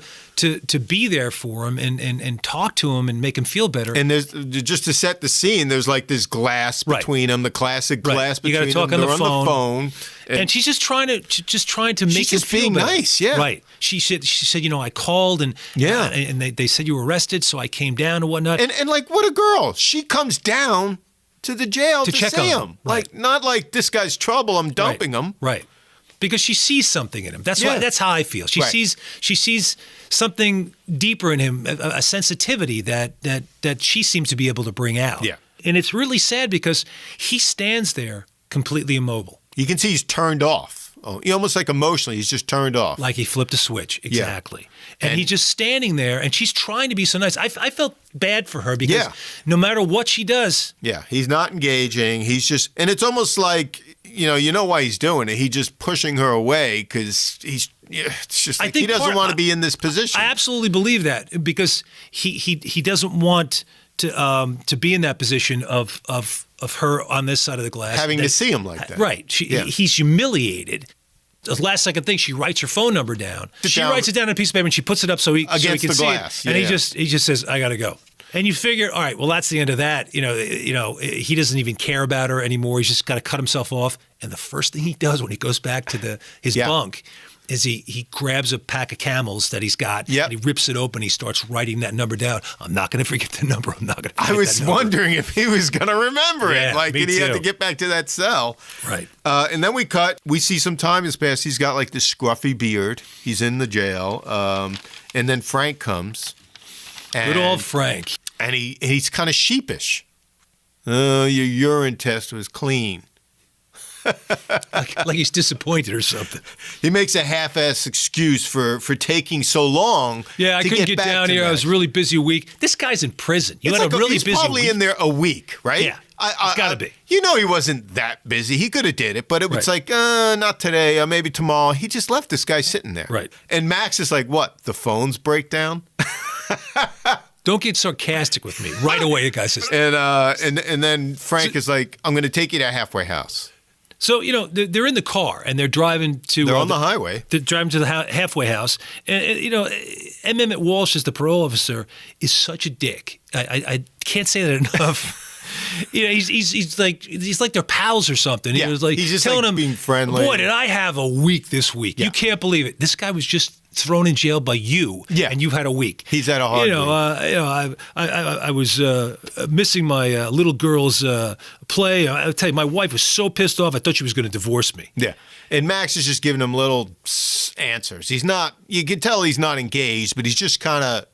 be there for him and talk to him and make him feel better. And there's just to set the scene, there's like this glass between them, the classic glass between them. You got to talk on the phone. And she's just trying to make him feel better. Nice, yeah. Right. She said, I called and they said you were arrested, so I came down and whatnot. And like, what a girl. She comes down to the jail to check see on him. Like, not like this guy's trouble, I'm dumping him. Right. Because she sees something in him. That's how I feel. She sees something deeper in him, a sensitivity that she seems to be able to bring out. Yeah. And it's really sad because he stands there completely immobile. You can see he's turned off. Almost like emotionally, he's just turned off. Like he flipped a switch. Exactly. Yeah. And he's just standing there, and she's trying to be so nice. I felt bad for her because no matter what she does. Yeah, he's not engaging. He's just, and it's almost like, you know why he's doing it. He's just pushing her away because it's just like he doesn't want to be in this position. I absolutely believe that because he doesn't want to be in that position of her on this side of the glass. Having to see him like that. Right. He's humiliated. The last second thing, she writes her phone number down. She writes it down on a piece of paper and she puts it up so he can see glass. it. And he just says, "I got to go." And you figure, all right, well, that's the end of that. He doesn't even care about her anymore. He's just got to cut himself off. And the first thing he does when he goes back to his bunk is he grabs a pack of Camels that he's got. And he rips it open. He starts writing that number down. I'm not going to forget the number. I'm not going to forget that number. I was wondering if he was going to remember it. Like, and he had to get back to that cell. Right. And then we see some time has passed. He's got like this scruffy beard. He's in the jail. And then Frank comes. Good old Frank. And he's kind of sheepish. Your urine test was clean. like he's disappointed or something. He makes a half-ass excuse for taking so long. Yeah, I couldn't get down here. I was really busy a week. This guy's in prison. You had a really busy week. He's probably in there a week, right? Yeah, it's got to be. He wasn't that busy. He could have did it, but it was like, not today, maybe tomorrow. He just left this guy sitting there. Right. And Max is like, what, the phones break down? Don't get sarcastic with me. Right away, the guy says. And then Frank is like, I'm going to take you to a halfway house. So, they're in the car and they're driving to... They're on the highway. They're driving to the halfway house. And M. Emmett Walsh, as the parole officer, is such a dick. I can't say that enough. he's like their pals or something. Yeah. He was like He's just telling like him, being friendly. Boy, did I have a week this week. Yeah. You can't believe it. This guy was just thrown in jail by you, and you've had a week. He's had a hard week. I was missing my little girl's play. I'll tell you, my wife was so pissed off. I thought she was going to divorce me. Yeah. And Max is just giving him little answers. He's not, you can tell he's not engaged, but he's just kind of,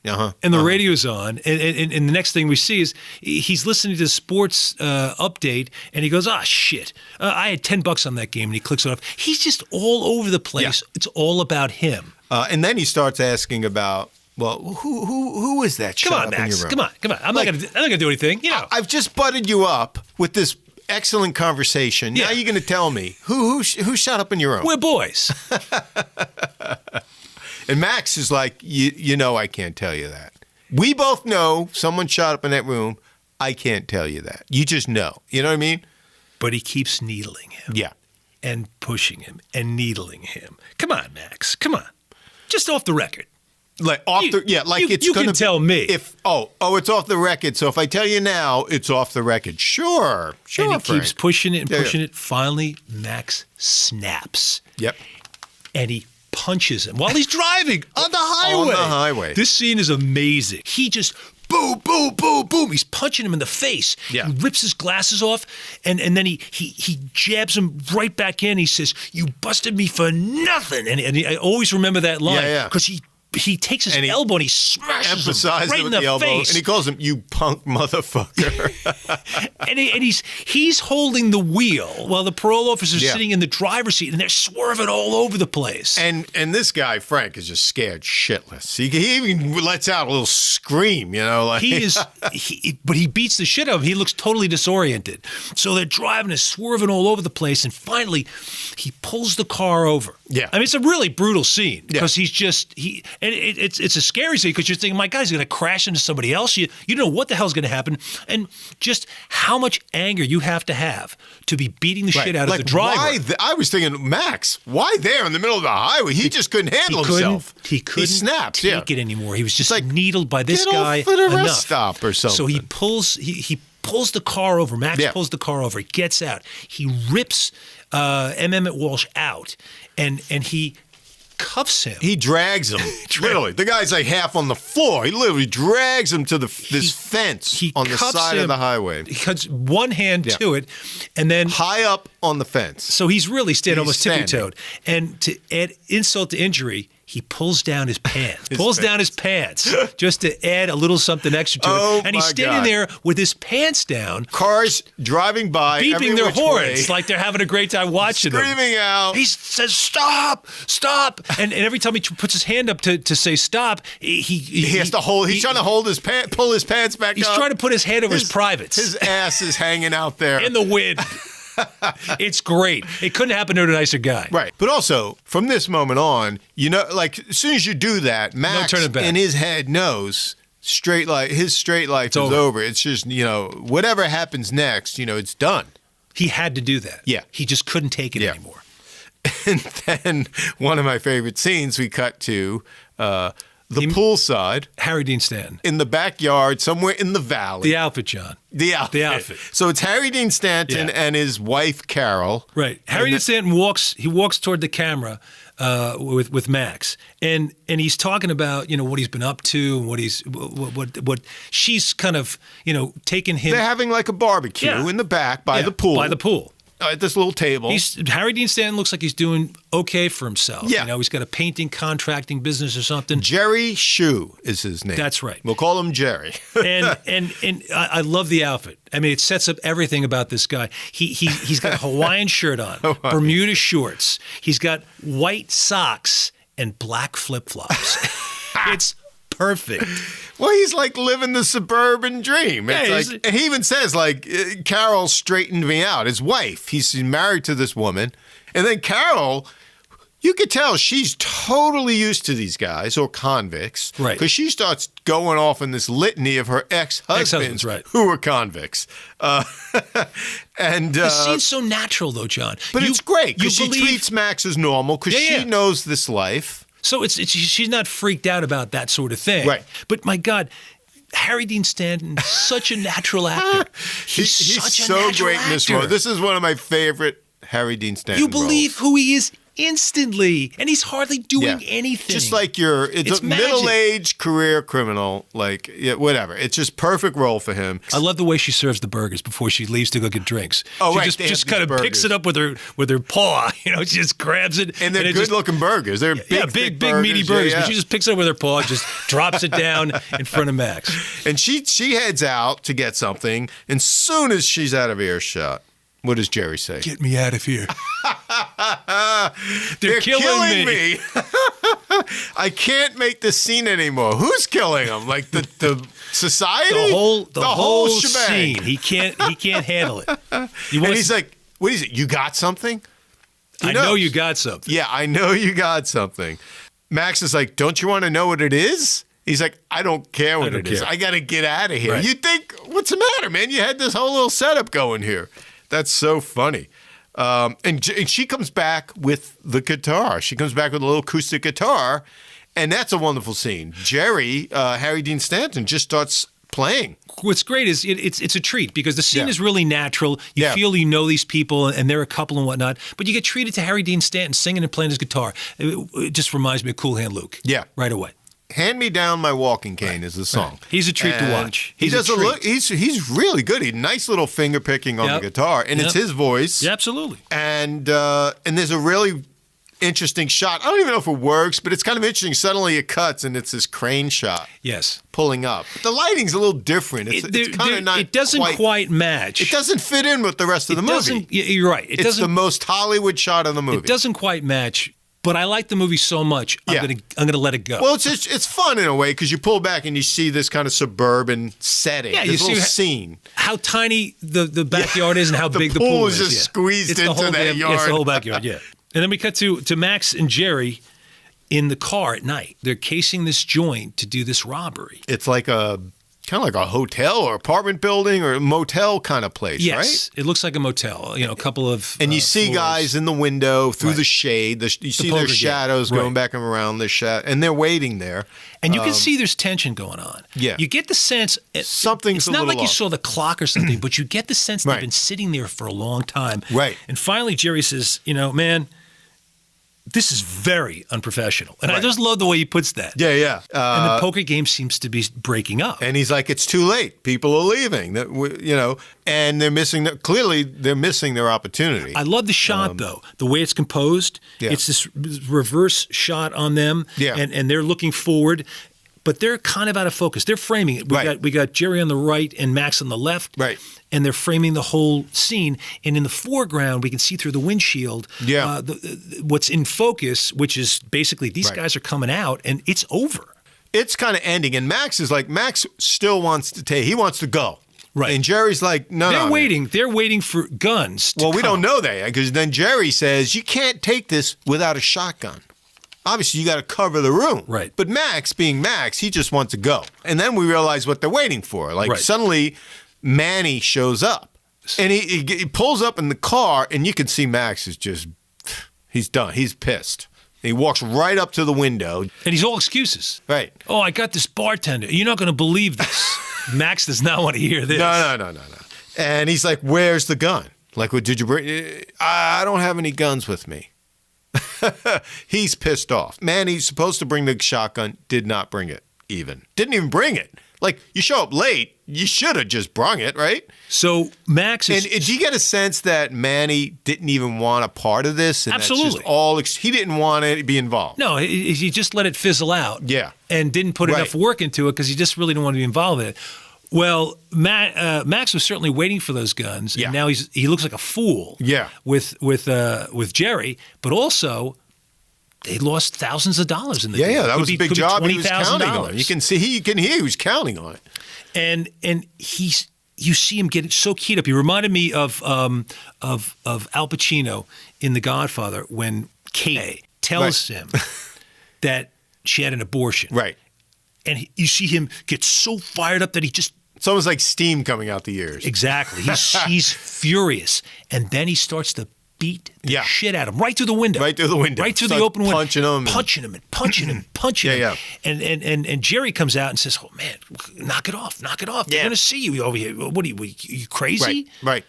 And the radio's on, and the next thing we see is he's listening to the sports update, and he goes, shit, I had $10 on that game, and he clicks it off. He's just all over the place. Yeah. It's all about him. And then he starts asking about, well, who is that? Come on, Max. Come on. I'm not gonna do anything. I've just butted you up with this excellent conversation. Yeah. Now you're gonna tell me who shot up in your room? We're boys. And Max is like, you know, I can't tell you that. We both know someone shot up in that room. I can't tell you that. You just know. You know what I mean? But he keeps needling him. Yeah. And pushing him and needling him. Come on, Max. Come on. Just off the record. Like off it's you gonna can tell me. If it's off the record. So if I tell you now, it's off the record. Sure. And he Frank. keeps pushing it and pushing it. Finally, Max snaps. Yep. And he punches him while he's driving on the highway. On the highway. This scene is amazing. He just boom, boom, boom, boom. He's punching him in the face. Yeah. He rips his glasses off, and then he jabs him right back in. He says, "You busted me for nothing." And I always remember that line because he takes his elbow and he smashes him right in the elbow, face. and he calls him, "You punk motherfucker." and he's holding the wheel while the parole officer's sitting in the driver's seat, and they're swerving all over the place. And this guy Frank is just scared shitless. He even lets out a little scream, you know, like but he beats the shit out of him. He looks totally disoriented. So they're driving and swerving all over the place, and finally he pulls the car over. Yeah, I mean it's a really brutal scene because and it's a scary scene because you're thinking, my God, he's going to crash into somebody else. You don't know what the hell's going to happen, and just how much anger you have to be beating the shit out of the driver. I was thinking, Max, why there in the middle of the highway? He just couldn't handle himself. He couldn't take it anymore. He was just like, needled by this guy for the enough. rest stop or something. So he pulls the car over. Max pulls the car over. He gets out. He rips Emmett Walsh out, and he cuffs him. He drags him. Literally. The guy's like half on the floor. He literally drags him to this fence on the side of the highway. He cuts one hand to it, and then high up on the fence. So he's really almost tippy-toed. And to add insult to injury, he pulls down his pants. Just to add a little something extra to it. And he's standing there with his pants down. Cars driving by, beeping their horns like they're having a great time watching them. Screaming out. He says, "Stop, stop!" And every time he puts his hand up to say stop, he has to hold. He's trying to hold his pull his pants back. He's trying to put his hand over his privates. His ass is hanging out there in the wind. It's great. It couldn't happen to a nicer guy. Right. But also, from this moment on, you know, like, as soon as you do that, Max in his head knows his straight life is over. It's just, you know, whatever happens next, you know, it's done. He had to do that. Yeah. He just couldn't take it anymore. And then one of my favorite scenes, we cut to the poolside. Harry Dean Stanton. In the backyard, somewhere in the valley. The outfit, John. The outfit. So it's Harry Dean Stanton and his wife, Carol. Right. Harry Dean Stanton walks toward the camera with Max. And he's talking about, you know, what he's been up to and what she's kind of, you know, taking him. They're having like a barbecue in the back by the pool. By the pool. At this little table. Harry Dean Stanton looks like he's doing okay for himself. Yeah. You know, he's got a painting contracting business or something. Jerry Shue is his name. That's right. We'll call him Jerry. and I love the outfit. I mean, it sets up everything about this guy. He's got a Hawaiian shirt on, Bermuda shorts. He's got white socks and black flip-flops. It's perfect. Well, he's like living the suburban dream. It's like, and he even says, like, Carol straightened me out. His wife, he's married to this woman. And then Carol, you could tell she's totally used to these guys or convicts. Right. Because she starts going off in this litany of her ex-husbands who were convicts. And the scene's so natural, though, John. But it's great because she treats Max as normal because she knows this life. So she's not freaked out about that sort of thing. Right. But my God, Harry Dean Stanton, such a natural actor. He's such a so natural great in this actor. role. This is one of my favorite Harry Dean Stanton You believe roles. who he is instantly, and he's hardly doing Yeah. anything. Just like it's a magic. middle-aged career criminal, like whatever. It's just perfect role for him. I love the way she serves the burgers before she leaves to go get drinks. Oh, she right, they have just these kind of picks burgers. it up with her paw. You know, she just grabs it, And they're it just- good-looking burgers. They're big, big, thick meaty burgers. Yeah, But she just picks it up with her paw, just drops it down in front of Max. And she heads out to get something, and soon as she's out of earshot, what does Jerry say? Get me out of here. They're killing me. I can't make this scene anymore. Who's killing them? Like the society? The whole shebang. scene. He can't handle it. And he's like, what is it? You got something? I know you got something. Yeah, I know you got something. Max is like, don't you want to know what it is? He's like, I don't care what it is. I got to get out of here. Right. You think, what's the matter, man? You had this whole little setup going here. That's so funny. And she comes back with the guitar. She comes back with a little acoustic guitar, and that's a wonderful scene. Jerry, Harry Dean Stanton, just starts playing. What's great is it's a treat because the scene Yeah. is really natural. You Yeah. feel you know these people and they're a couple and whatnot, but you get treated to Harry Dean Stanton singing and playing his guitar. It just reminds me of Cool Hand Luke. Yeah. Right away. Hand Me Down My Walking Cane is the song. Right. He's a treat to And watch. He He's a does treat. he's really good. He nice little finger picking on Yep. the guitar, and it's Yep. his voice. Yeah, absolutely. And there's a really interesting shot. I don't even know if it works, but it's kind of interesting. Suddenly it cuts, and it's this crane shot Yes. pulling up. The lighting's a little different. It's kind of not. It doesn't quite match. It doesn't fit in with the rest of the movie. doesn't- You're right. It's the most Hollywood shot of the movie. It doesn't quite match. But I like the movie so much, Yeah. I'm gonna let it go. Well, it's fun in a way because you pull back and you see this kind of suburban setting. Yeah, this you see little scene. how tiny the backyard is and how The big the pool pool is is. just squeezed It's the into whole that It's yard. the whole backyard, yeah. And then we cut to Max and Jerry in the car at night. They're casing this joint to do this robbery. It's like kind of like a hotel or apartment building or a motel kind of place, Yes, right? it looks like a motel. You know, a couple of And you see floors. guys in the window through Right. the shade. You see poker their game. shadows going Right. back and around and they're waiting there. And you can see there's tension going on. Yeah. You get the sense Something's it's a not little like you off. saw the clock or something, but you get the sense Right. they've been sitting there for a long time. Right. And finally Jerry says, man, this is very unprofessional. And I Right. just love the way he puts that. Yeah. And the poker game seems to be breaking up. And he's like, it's too late. People are leaving. And they're missing. Clearly, they're missing their opportunity. I love the shot, though, the way it's composed. Yeah. It's this reverse shot on them, Yeah. and they're looking forward, but they're kind of out of focus. They're framing it. We got Jerry on the right and Max on the left, Right. and they're framing the whole scene. And in the foreground, we can see through the windshield Yeah. what's in focus, which is basically these Right. guys are coming out, and it's over. It's kind of ending, and Max still wants to take. He wants to go. Right. And Jerry's like, no, They're no. waiting. They're waiting for guns. Well, we don't know that because then Jerry says you can't take this without a shotgun. Obviously, you got to cover the room. Right. But Max, being Max, he just wants to go. And then we realize what they're waiting for. Like Right. suddenly, Manny shows up, and he pulls up in the car, and you can see Max is he's done. He's pissed. He walks right up to the window. And he's all excuses. Right. Oh, I got this bartender. You're not going to believe this. Max does not want to hear this. No. And he's like, "Where's the gun? Like, what did you bring? I don't have any guns with me." He's pissed off. Man, he's supposed to bring the shotgun. Did not bring it. Didn't even bring it. Like, you show up late. You should have just brung it, right? So Max is. And do you get a sense that Manny didn't even want a part of this? And Absolutely. That's just all. He didn't want to be involved. No, he just let it fizzle out. Yeah. And didn't put enough Right. work into it because he just really didn't want to be involved in it. Well, Max was certainly waiting for those guns, Yeah. and now he looks like a fool. Yeah. With Jerry, but also they lost thousands of dollars in the deal. Yeah, that Could was be- a big could be job. He was counting on $20,000. it. You can hear he was counting on it. And you see him get so keyed up. He reminded me of Al Pacino in The Godfather when Kate tells him that she had an abortion. Right. And you see him get so fired up that he just It's almost like steam coming out the ears. exactly. He's furious, and then he starts to beat the shit out of him right through the window. Right through the window. Right through the open window. Punching him. Punching him and punching him and punching him. And Jerry comes out and says, "Oh man, knock it off, knock it off. They're going to see you over here. What are you crazy?" Right.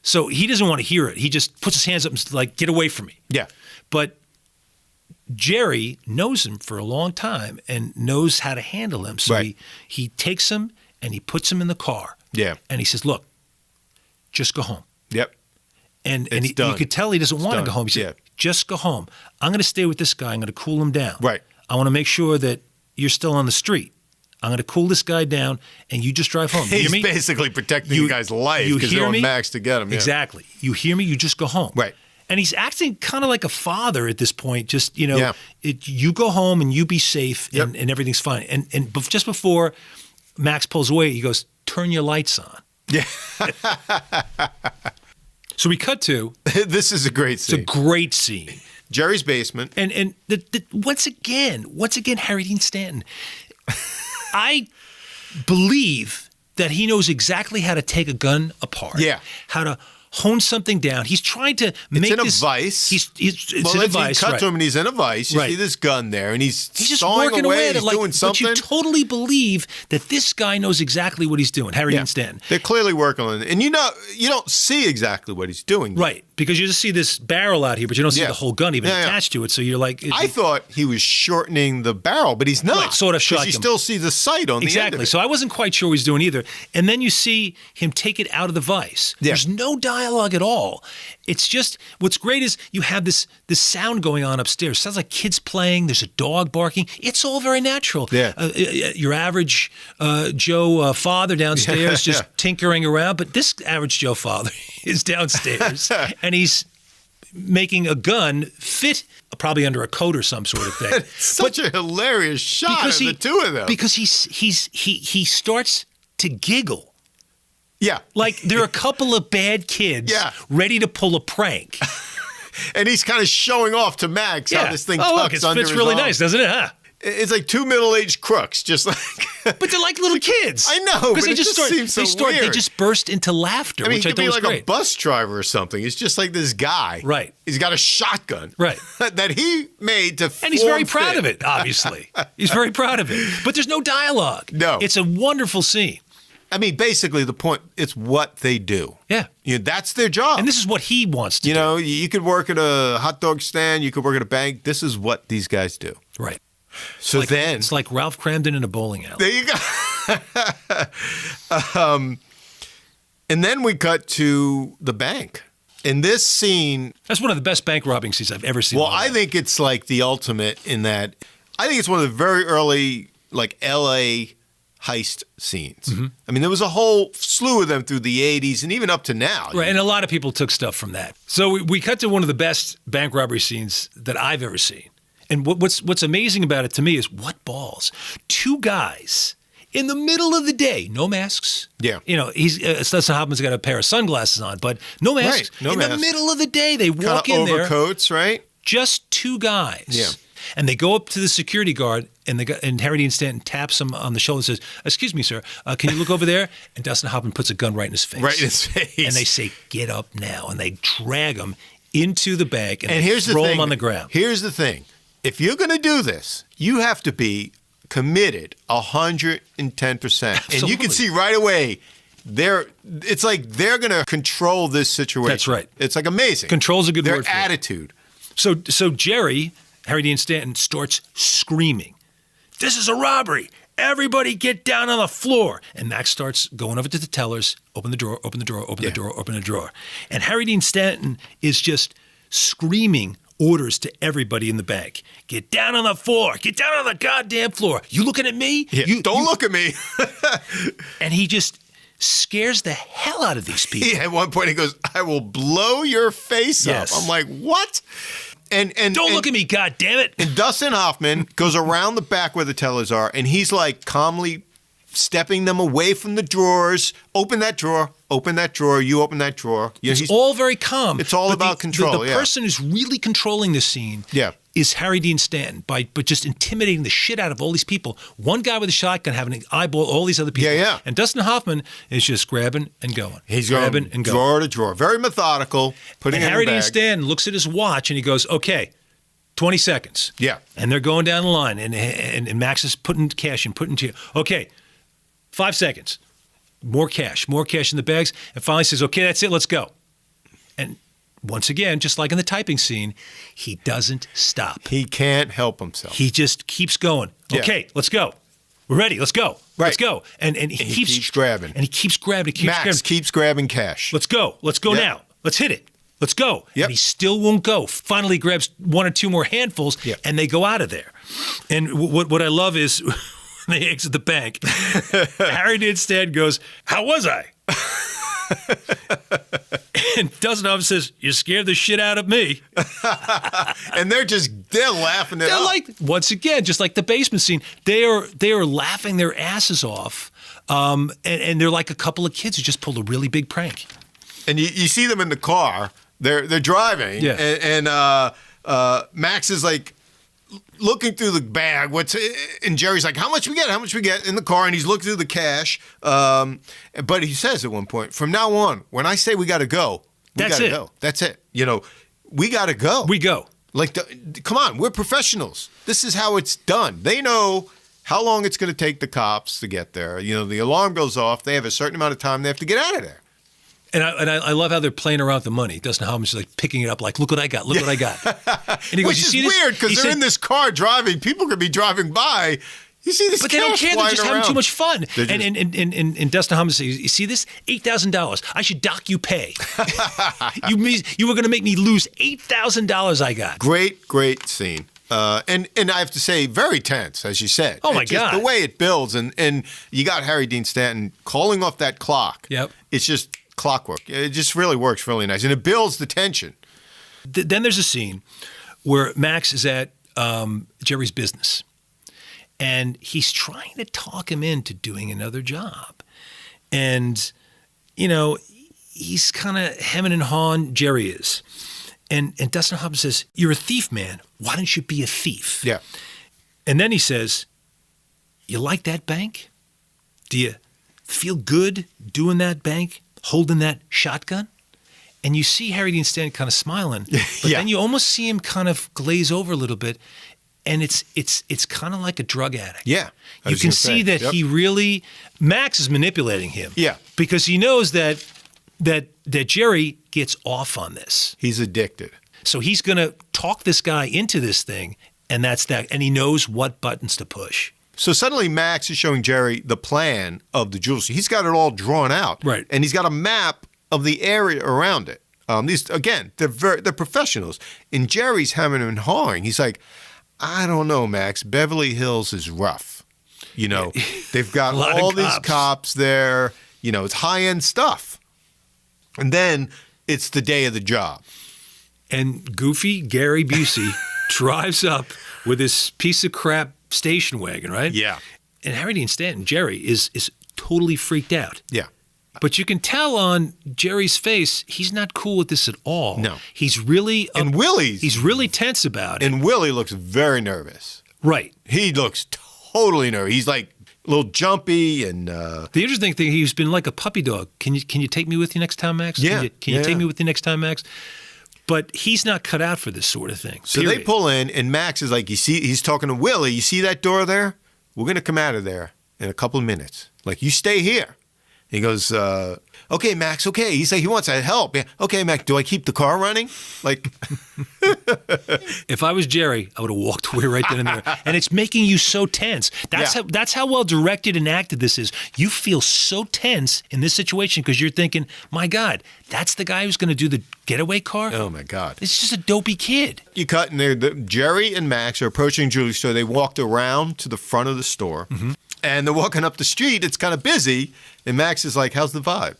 So he doesn't want to hear it. He just puts his hands up and is like, "Get away from me." Yeah. But Jerry knows him for a long time and knows how to handle him. So he takes him and he puts him in the car. Yeah. And he says, "Look, just go home." Yep. And you could tell he doesn't want to go home. He said, "Just go home. I'm going to stay with this guy. I'm going to cool him down. Right. I want to make sure that you're still on the street. I'm going to cool this guy down, and you just drive home." You hear me? He's basically protecting the guy's life because they want Max to get him. Yeah. Exactly. You hear me? You just go home. Right. And he's acting kind of like a father at this point. Just, you go home and you be safe and everything's fine. And just before Max pulls away, he goes, "Turn your lights on." Yeah. So we cut to. This is a great scene. It's a great scene. Jerry's basement. And once again, Harry Dean Stanton. I believe that he knows exactly how to take a gun apart. Yeah. How to hone something down. He's trying to make it's in this. a vice. It's in a vice. You cut to him and he's in a vice. You see this gun there, and he's just sawing working away. away at it, he's doing something. But you totally believe that this guy knows exactly what he's doing. Harry Dean Stanton. They're clearly working on it, and you don't see exactly what he's doing. Right, because you just see this barrel out here, but you don't see the whole gun even attached to it. So you're like, I thought he was shortening the barrel, but he's not. Right, sort of shotgun. Because you still see the sight on the end of it. So I wasn't quite sure what he's doing either. And then you see him take it out of the vice. Yeah. There's no dialogue at all. It's just, what's great is you have this sound going on upstairs. Sounds like kids playing. There's a dog barking. It's all very natural. Yeah. Your average Joe father downstairs just tinkering around. But this average Joe father is downstairs and he's making a gun fit probably under a coat or some sort of thing. Such a hilarious shot of the two of them. Because he starts to giggle. Yeah. Like they're a couple of bad kids ready to pull a prank. And he's kind of showing off to Max how this thing tucks under his fits really arm. nice, doesn't it? Huh? It's like two middle-aged crooks, just like. But they're like little kids. I know, but it just seems so weird. They just burst into laughter, I mean, which I he thought could was be like great. a bus driver or something. He's just like this guy. Right. He's got a shotgun. Right. That he made to And he's very proud of it, obviously. He's very proud of it. But there's no dialogue. No. It's a wonderful scene. I mean, basically, the point, it's what they do. Yeah. That's their job. And this is what he wants to do. You could work at a hot dog stand. You could work at a bank. This is what these guys do. Right. So then. It's like Ralph Cramden in a bowling alley. There you go. And then we cut to the bank. In this scene. That's one of the best bank robbing scenes I've ever seen. Well, I think it's like the ultimate in that. I think it's one of the very early, like, L.A. heist scenes. Mm-hmm. I mean, there was a whole slew of them through the 80s and even up to now. Right, and a lot of people took stuff from that. So we cut to one of the best bank robbery scenes that I've ever seen. And what's amazing about it to me is what balls. Two guys in the middle of the day, no masks. Yeah. Dustin Hoffman's got a pair of sunglasses on, but no masks. Right, no masks. The middle of the day, they walk in there. Overcoats, right? Just two guys. Yeah. And they go up to the security guard, and Harry Dean Stanton taps him on the shoulder and says, "Excuse me, sir, can you look over there?" And Dustin Hoffman puts a gun right in his face. Right in his face. And they say, "Get up now." And they drag him into the bank and here's throw the thing, him on the ground. Here's the thing. If you're going to do this, you have to be committed 110%. Absolutely. And you can see right away, it's like they're going to control this situation. That's right. It's like amazing. Control's a good Their word for it. attitude. So Jerry, Harry Dean Stanton, starts screaming, "This is a robbery. Everybody get down on the floor." And Max starts going over to the tellers, open the drawer, open the drawer, open the drawer, open the drawer. And Harry Dean Stanton is just screaming orders to everybody in the bank. "Get down on the floor. Get down on the goddamn floor. You looking at me? Yeah, don't look at me." And he just scares the hell out of these people. At one point he goes, "I will blow your face up." I'm like, what? And don't look at me, goddammit. And Dustin Hoffman goes around the back where the tellers are, and he's like calmly stepping them away from the drawers. Open that drawer. Open that drawer. You open that drawer. It's all very calm. It's all about control. The person who's really controlling the scene is Harry Dean Stanton by just intimidating the shit out of all these people. One guy with a shotgun having an eyeball all these other people. Yeah. And Dustin Hoffman is just grabbing and going. He's grabbing going and going. drawer to drawer. Very methodical. Putting And it Harry in a Dean bag. Stanton looks at his watch and he goes, okay, 20 seconds. Yeah. And they're going down the line. And Max is putting cash in, okay, 5 seconds. More cash in the bags. And finally says, okay, that's it, let's go. And once again, just like in the typing scene, he doesn't stop. He can't help himself. He just keeps going. Yeah. Okay, let's go. We're ready. Let's go. Right. Let's go. And he keeps grabbing. And he keeps grabbing. Max keeps grabbing cash. Let's go. Let's go Yep. now. Let's hit it. Let's go. Yep. And he still won't go. Finally grabs one or two more handfuls, Yep. and they go out of there. And what I love is when they exit the bank, Harry Dean Stanton goes, how was I? And Dustin Hoffman says, you scared the shit out of me. And they're laughing it They're up. like, once again, just like the basement scene, they are laughing their asses off. And they're like a couple of kids who just pulled a really big prank. And you see them in the car. They're driving. Yeah. And Max is like looking through the bag. And Jerry's like, how much we get? How much we get in the car? And he's looking through the cash. But he says at one point, from now on, when I say we got to go, we That's gotta it. go. That's it. We got to go. We go. Like, come on, we're professionals. This is how it's done. They know how long it's going to take the cops to get there. The alarm goes off. They have a certain amount of time they have to get out of there. And I love how they're playing around with the money. Dustin Hoffman's like picking it up, like, look what I got, look what I got. And he goes, Which you is see this? weird because He they're said, in this car driving. People could be driving by. You see this but they don't cash care. They're flying just having around. too much fun. They're just- And Dustin Hoffman says, you see this? $8,000. I should dock you pay. You were going to make me lose $8,000 I got. Great scene. And I have to say, very tense, as you said. Oh, my It's just God. the way it builds. And you got Harry Dean Stanton calling off that clock. Yep. It's just clockwork. It just really works really nice. And it builds the tension. Then there's a scene where Max is at Jerry's business. And he's trying to talk him into doing another job. And, he's kind of hemming and hawing, Jerry is. And Dustin Hoffman says, you're a thief, man. Why don't you be a thief? Yeah. And then he says, you like that bank? Do you feel good doing that bank, holding that shotgun? And you see Harry Dean Stanton kind of smiling. But Yeah. then you almost see him kind of glaze over a little bit. And it's kind of like a drug addict. Yeah. I You was can gonna say, see that yep. he really, Max is manipulating him. Yeah. Because he knows that Jerry gets off on this. He's addicted. So he's going to talk this guy into this thing, and that's that. And he knows what buttons to push. So suddenly Max is showing Jerry the plan of the jewelry. He's got it all drawn out. Right. And he's got a map of the area around it. These, again, they're professionals. And Jerry's hemming and hawing. He's like, I don't know, Max. Beverly Hills is rough. They've got A lot of all these cops. cops there. It's high-end stuff. And then it's the day of the job. And goofy Gary Busey drives up with this piece of crap station wagon, right? Yeah. And Harry Dean Stanton, Jerry, is totally freaked out. Yeah. But you can tell on Jerry's face, he's not cool with this at all. No. He's really And Willie's. he's really tense about it. And Willie looks very nervous. Right. He looks totally nervous. He's like a little jumpy and The interesting thing, he's been like a puppy dog. Can you take me with you next time, Max? Yeah. Can you take Yeah. me with you next time, Max? But he's not cut out for this sort of thing. so they pull in, and Max is like, he's talking to Willie. You see that door there? We're going to come out of there in a couple of minutes. Like, you stay here. He goes, okay, Max, okay. He's like, he wants that help. Yeah. Okay, Max, do I keep the car running? Like, If I was Jerry, I would have walked away right then and there. And it's making you so tense. That's how well directed and acted this is. You feel so tense in this situation because you're thinking, my God, that's the guy who's going to do the getaway car? oh, my God. It's just a dopey kid. You cut, and Jerry and Max are approaching jewelry store. They walked around to the front of the store, and they're walking up the street. It's kind of busy, and Max is like, how's the vibe?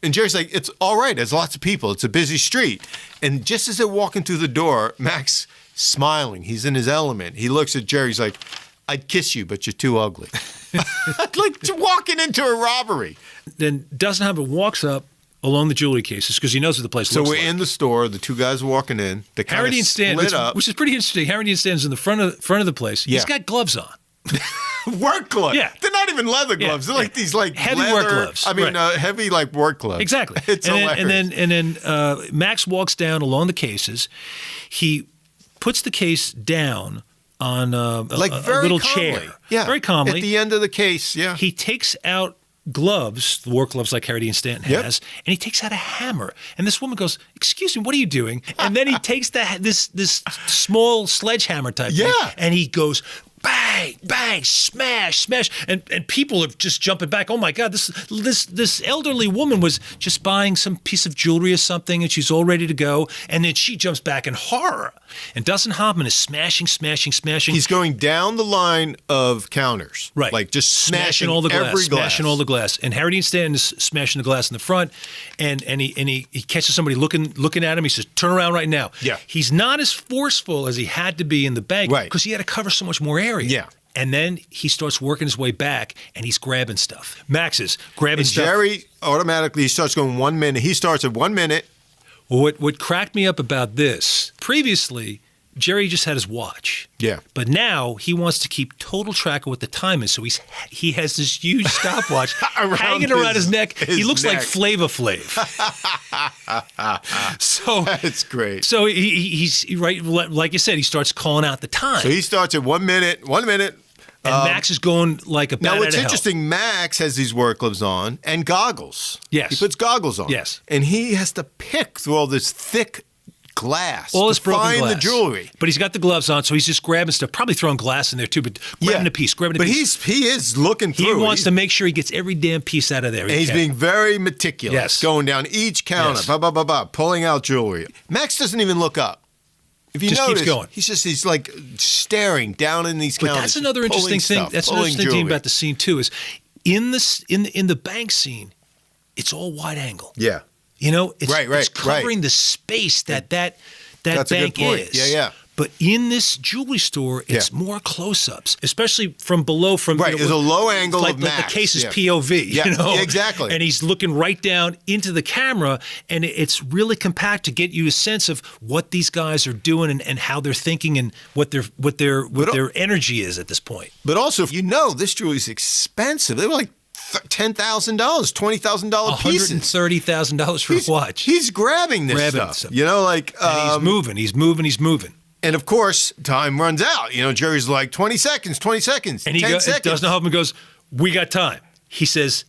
And Jerry's like, it's all right. There's lots of people. It's a busy street. And just as they're walking through the door, Max smiling. He's in his element. He looks at Jerry. He's like, I'd kiss you, but you're too ugly. Like walking into a robbery. Then Dustin Hoffman walks up along the jewelry cases because he knows what the place So looks we're like. in the store. The two guys walking in. They kind Harry of Dean Stanton, split up. which is pretty interesting. Harry Dean Stanton's in the front of the place. Yeah. He's got gloves on. Work gloves. Yeah. They're not even leather gloves. They're like these like heavy leather, work gloves. I mean, Right. heavy like work gloves. Exactly. It's hilarious. And then Max walks down along the cases. He puts the case down on a very little calmly. chair. Yeah. Very calmly. At the end of the case, yeah. He takes out gloves, the work gloves like Harry Dean Stanton has, and he takes out a hammer. And this woman goes, "Excuse me, what are you doing?" And then he takes this small sledgehammer type thing, and he goes, bang, bang, smash, smash, and people are just jumping back. Oh my God, this elderly woman was just buying some piece of jewelry or something, and she's all ready to go, and then she jumps back in horror. And Dustin Hoffman is smashing. He's going down the line of counters, right? Like just smashing all the glass, every glass, smashing all the glass. And Harry Dean Stanton is smashing the glass in the front, and he catches somebody looking at him. He says, "Turn around right now." Yeah, he's not as forceful as he had to be in the bank, right? Because he had to cover so much more area. Yeah. And then he starts working his way back, and he's grabbing stuff. Max is grabbing stuff. Jerry automatically starts going 1 minute. He starts at 1 minute. Well, what cracked me up about this, previously, Jerry just had his watch. Yeah. But now he wants to keep total track of what the time is. So he has this huge stopwatch hanging around his neck. He looks like Flava Flav. So that's great. So he's right, like you said, he starts calling out the time. So he starts at 1 minute, 1 minute. And Max is going like a bat Now, out what's of hell. interesting, Max has these work gloves on and goggles. Yes. He puts goggles on. Yes. And he has to pick through all this thick glass all this to broken find glass. the jewelry. But he's got the gloves on, so he's just grabbing stuff, probably throwing glass in there too, but grabbing a piece, But he is looking through. He wants to make sure he gets every damn piece out of there. And he's being very meticulous, Yes. going down each counter, pulling out jewelry. Max doesn't even look up. If you just notice, keeps going. He's like staring down in these counters. But that's another interesting thing. That's another interesting thing about the scene too. Is in the bank scene, it's all wide angle. Yeah. You know, it's Right, covering the space that That's a bank good point. is. Yeah. But in this jewelry store, it's more close-ups, especially from below. There's a low angle like, of Max. Like the case is POV. Yeah, you know? exactly. And he's looking right down into the camera, and it's really compact to get you a sense of what these guys are doing and how they're thinking and what their energy is at this point. But also, this jewelry is expensive. They were like $10,000, $20,000 pieces. $130,000 for a watch. He's grabbing this stuff. You know, like and he's moving. And of course, time runs out. You know, Jerry's like 20 seconds, 20 seconds, and 10 seconds. Dustin Hoffman goes, "We got time." He says,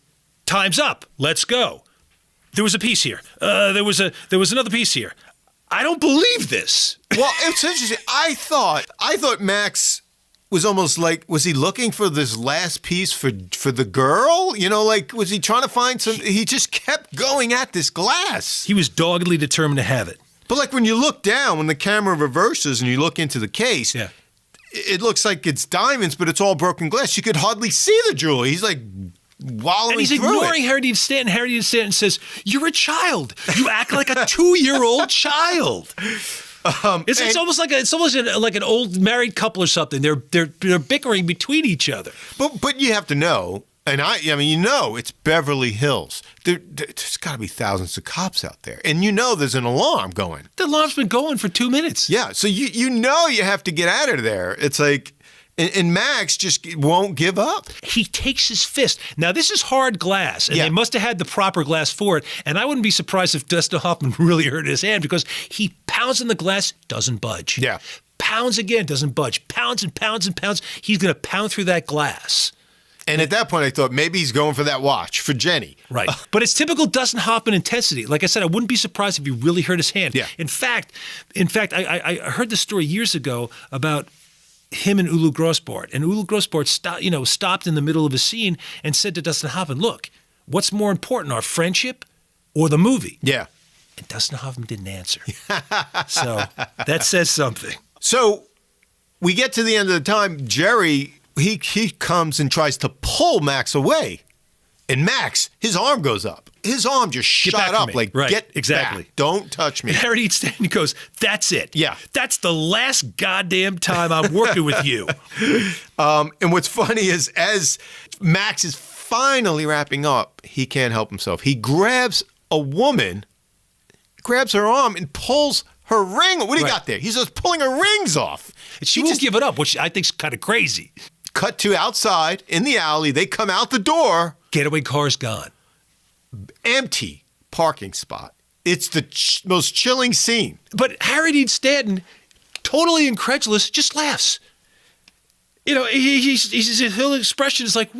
"Time's up. Let's go." There was a piece here. There was another piece here. I don't believe this. Well, it's interesting. I thought Max was almost like, was he looking for this last piece for the girl? You know, like, was he trying to find some? He just kept going at this glass. He was doggedly determined to have it. But like when you look down, when the camera reverses and you look into the case, it looks like it's diamonds, but it's all broken glass. You could hardly see the jewelry. He's like wallowing and he's through ignoring Harry Dean Stanton. Harry Dean Stanton says, "You're a child. You act like a 2-year-old child." It's almost like an old married couple or something. They're bickering between each other. But you have to know, and I mean, it's Beverly Hills. There's got to be thousands of cops out there, and there's an alarm going. The alarm's been going for 2 minutes. Yeah, so you have to get out of there. It's like. And Max just won't give up. He takes his fist. Now, this is hard glass, and Yeah. they must have had the proper glass for it. And I wouldn't be surprised if Dustin Hoffman really hurt his hand because he pounds on the glass, doesn't budge. Yeah. Pounds again, doesn't budge. Pounds and pounds and pounds. He's going to pound through that glass. And at that point, I thought maybe he's going for that watch for Jenny. Right. But it's typical Dustin Hoffman intensity. Like I said, I wouldn't be surprised if he really hurt his hand. Yeah. In fact, I heard this story years ago about him and Ulu Grosbard. And Ulu Grosbard stopped in the middle of a scene and said to Dustin Hoffman, "Look, what's more important, our friendship or the movie?" Yeah. And Dustin Hoffman didn't answer. So that says something. So we get to the end of the time. Jerry, he comes and tries to pull Max away. And Max, his arm goes up. His arm just shot up. Like, right. Get exactly. back. Don't touch me. And Harry Dean Stanton goes, "That's it. Yeah. That's the last goddamn time I'm working with you." And what's funny is as Max is finally wrapping up, he can't help himself. He grabs a woman grabs her arm and pulls her ring. What do you got there? He's just pulling her rings off. She won't give it up, which I think's kind of crazy. Cut to outside in the alley. They come out the door. Getaway car's gone. Empty parking spot. It's the most chilling scene. But Harry Dean Stanton, totally incredulous, just laughs. You know, his whole expression is like,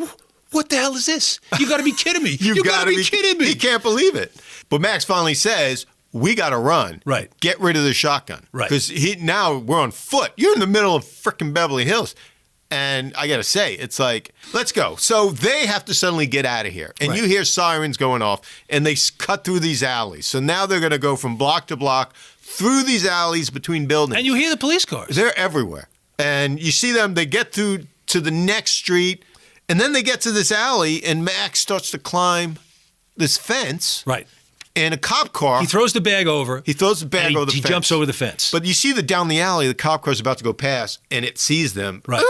what the hell is this? You got to be kidding me. You got to be kidding me. He can't believe it. But Max finally says, we got to run. Right. Get rid of the shotgun. Right. Because now we're on foot. You're in the middle of frickin' Beverly Hills. And I got to say, it's like, let's go. So they have to suddenly get out of here. And you hear sirens going off, and they cut through these alleys. So now they're going to go from block to block through these alleys between buildings. And you hear the police cars. They're everywhere. And you see them, they get through to the next street, and then they get to this alley, and Max starts to climb this fence. Right. In a cop car. He throws the bag over. Over the fence. He jumps over the fence. But you see that down the alley, the cop car's about to go past, and it sees them. Right.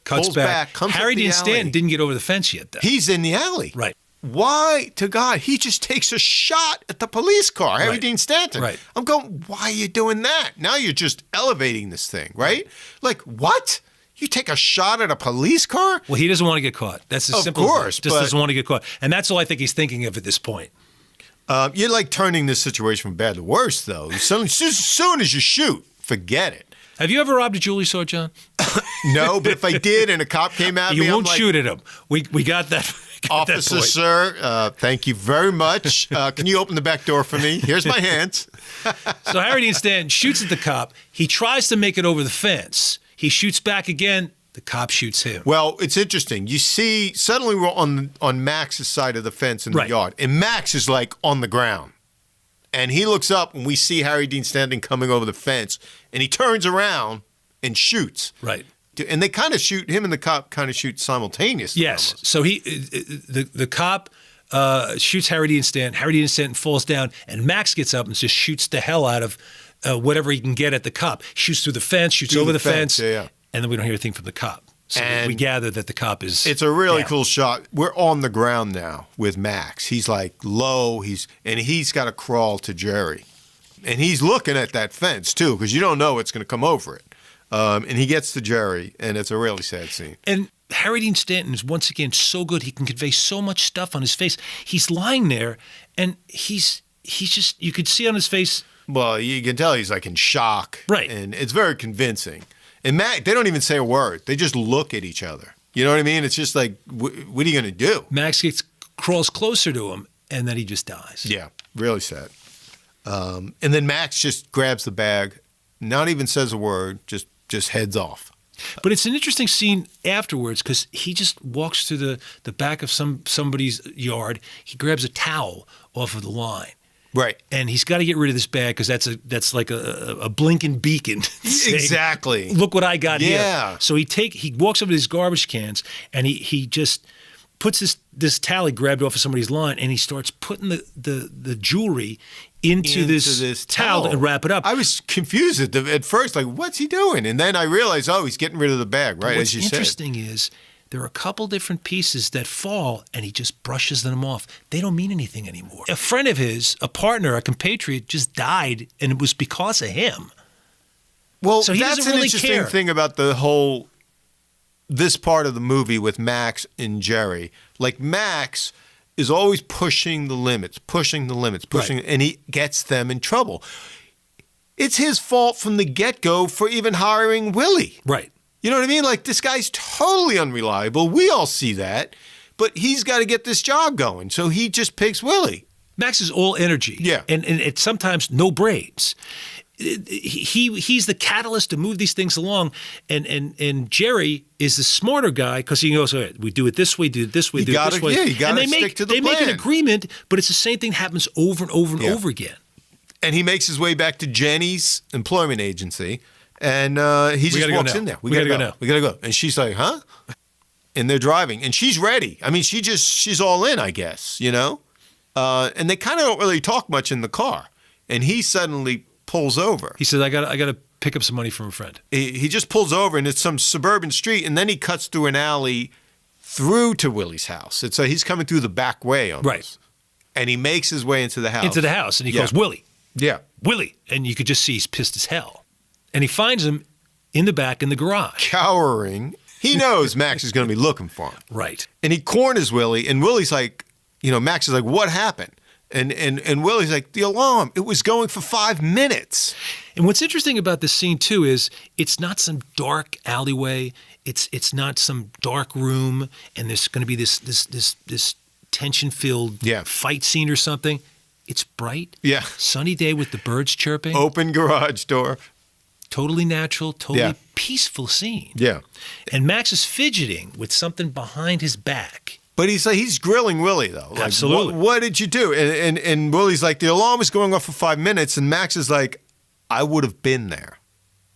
Cuts pulls back. comes Harry up the Dean alley. Stanton didn't get over the fence yet, though. He's in the alley. Right. Why, to God, he just takes a shot at the police car, Harry Right. Dean Stanton. Right. I'm going, why are you doing that? Now you're just elevating this thing, right? Like, what? You take a shot at a police car? Well, he doesn't want to get caught. That's as Of simple as course, that. Just but- doesn't want to get caught. And that's all I think he's thinking of at this point. You're like turning this situation from bad to worse, though. As soon as you shoot, forget it. Have you ever robbed a jewelry store, John? No, but if I did and a cop came at me, You won't I'm like, shoot at him. We got that. Officer, sir, thank you very much. Can you open the back door for me? Here's my hands. So Harry Dean Stanton shoots at the cop. He tries to make it over the fence. He shoots back again. The cop shoots him. Well, it's interesting. You see, suddenly we're on Max's side of the fence in the yard, and Max is like on the ground. And he looks up, and we see Harry Dean Stanton coming over the fence, and he turns around and shoots. Right. And they kind of shoot, him and the cop kind of shoot simultaneously. Yes. Almost. So the cop shoots Harry Dean Stanton. Harry Dean Stanton falls down, and Max gets up and just shoots the hell out of whatever he can get at the cop. Shoots through the fence, shoots over the fence, yeah. And then we don't hear a thing from the cop. So And we gather that the cop is. It's a really down. cool shot. We're on the ground now with Max. He's like low. He's got to crawl to Jerry, and he's looking at that fence too because you don't know what's going to come over it. And he gets to Jerry, and it's a really sad scene. And Harry Dean Stanton is once again so good. He can convey so much stuff on his face. He's lying there, and he's just, you could see on his face. Well, you can tell he's like in shock, Right? And it's very convincing. And Max, they don't even say a word. They just look at each other. You know what I mean? It's just like, what are you going to do? Max crawls closer to him, and then he just dies. Yeah, really sad. And then Max just grabs the bag, not even says a word, just heads off. But it's an interesting scene afterwards because he just walks to the back of somebody's yard. He grabs a towel off of the line. Right. And he's got to get rid of this bag because that's like a blinking beacon. saying, Exactly. Look what I got here. Yeah. So he walks over to his garbage cans and he just puts this towel he grabbed off of somebody's line and he starts putting the jewelry into this towel and wrap it up. I was confused at first, like, what's he doing? And then I realized, oh, he's getting rid of the bag, right, What's as you said. What's interesting is there are a couple different pieces that fall, and he just brushes them off. They don't mean anything anymore. A friend of his, a partner, a compatriot, just died, and it was because of him. Well, So he that's doesn't an really interesting care. thing about this part of the movie with Max and Jerry. Like, Max is always pushing the limits, Right. and he gets them in trouble. It's his fault from the get-go for even hiring Willie. Right. You know what I mean? Like, this guy's totally unreliable. We all see that. But he's got to get this job going. So he just picks Willie. Max is all energy. Yeah. And it's sometimes no brains. He's the catalyst to move these things along. And Jerry is the smarter guy because he goes, all right, we do it this way, do it this way, You do it this gotta- way. yeah, you gotta and stick to the They make an plan. agreement, but it's the same thing happens over and over and Yeah. over again. And he makes his way back to Jenny's employment agency. And he just gotta go walks now. in there. We gotta go now. We got to go. And she's like, huh? And they're driving. And she's ready. I mean, she's all in, I guess, you know? And they kind of don't really talk much in the car. And he suddenly pulls over. He says, I got to pick up some money from a friend. He just pulls over, and it's some suburban street. And then he cuts through an alley through to Willie's house. He's coming through the back way almost. Right. And he makes his way into the house. And he goes, Willie. Yeah. Willie. And you could just see he's pissed as hell. And he finds him in the back in the garage. Cowering. He knows Max is going to be looking for him. Right. And he corners Willie, and Willie's like, Max is like, what happened? And Willie's like, the alarm. It was going for 5 minutes. And what's interesting about this scene, too, is it's not some dark alleyway. It's not some dark room, and there's going to be this tension-filled fight scene or something. It's bright. Yeah. Sunny day with the birds chirping. Open garage door. Totally natural, totally peaceful scene. Yeah. And Max is fidgeting with something behind his back. But he's grilling Willie, though. Like, Absolutely. What did you do? And Willie's like, the alarm was going off for 5 minutes. And Max is like, I would have been there.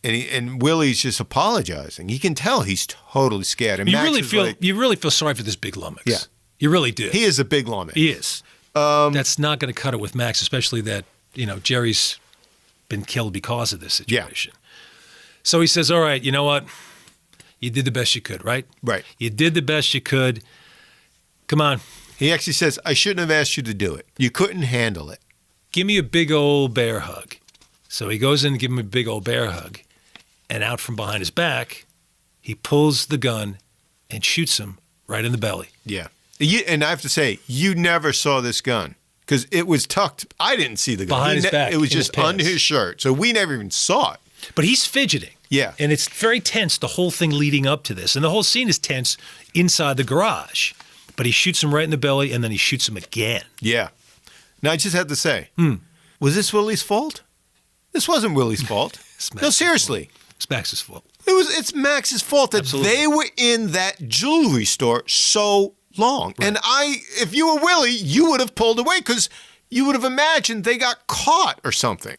And Willie's just apologizing. You can tell he's totally scared. And you really feel sorry for this big lummox. Yeah. You really do. He is a big lummox. He is. That's not going to cut it with Max, especially that, Jerry's been killed because of this situation. Yeah. So he says, all right, you know what? You did the best you could, right? Right. You did the best you could. Come on. He actually says, I shouldn't have asked you to do it. You couldn't handle it. Give me a big old bear hug. So he goes in and gives him a big old bear hug. And out from behind his back, he pulls the gun and shoots him right in the belly. Yeah. And I have to say, you never saw this gun because it was tucked. I didn't see the gun. Behind his back. It was just under his shirt. So we never even saw it. But he's fidgeting. Yeah. And it's very tense, the whole thing leading up to this. And the whole scene is tense inside the garage. But he shoots him right in the belly, and then he shoots him again. Yeah. Now, I just have to say, was this Willie's fault? This wasn't Willie's fault. No, seriously. It's Max's fault. It's Max's fault that Absolutely. They were in that jewelry store so long. Right. And if you were Willie, you would have pulled away because you would have imagined they got caught or something.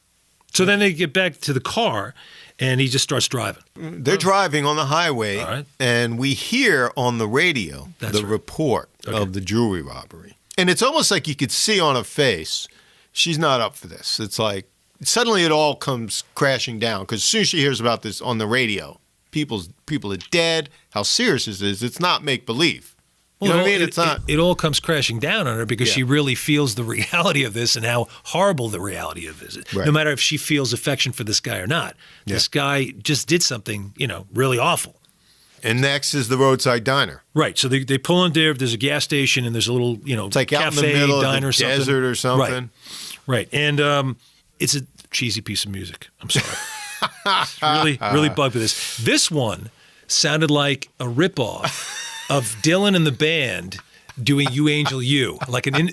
So then they get back to the car, and he just starts driving. They're driving on the highway, and we hear on the radio report of the jewelry robbery. And it's almost like you could see on her face, she's not up for this. It's like suddenly it all comes crashing down because as soon as she hears about this on the radio, people are dead, how serious this is. It's not make-believe. You know what I mean? It's not. It all comes crashing down on her because she really feels the reality of this and how horrible the reality of it is. Right. No matter if she feels affection for this guy or not. Yeah. This guy just did something, really awful. And next is the roadside diner. Right. So they pull in there. There's a gas station and the's a little, it's like cafe, out in the middle diner of the desert or something. Right. And it's a cheesy piece of music. I'm sorry. really bugged with this. This one sounded like a ripoff of Dylan and the band doing "You Angel You," like an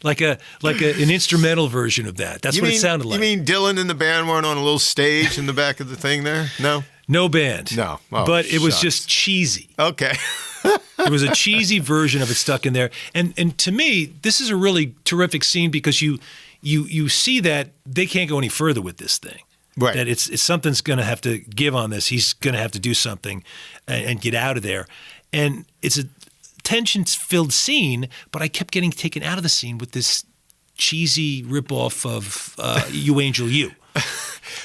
instrumental version of that. That's what it sounded like. You mean Dylan and the band weren't on a little stage in the back of the thing there? No band. No. But it was just cheesy. Okay. It was a cheesy version of it stuck in there. And to me, this is a really terrific scene because you see that they can't go any further with this thing. Right. That it's something's going to have to give on this. He's going to have to do something and get out of there. And it's a tension-filled scene, but I kept getting taken out of the scene with this cheesy ripoff of "You Angel You."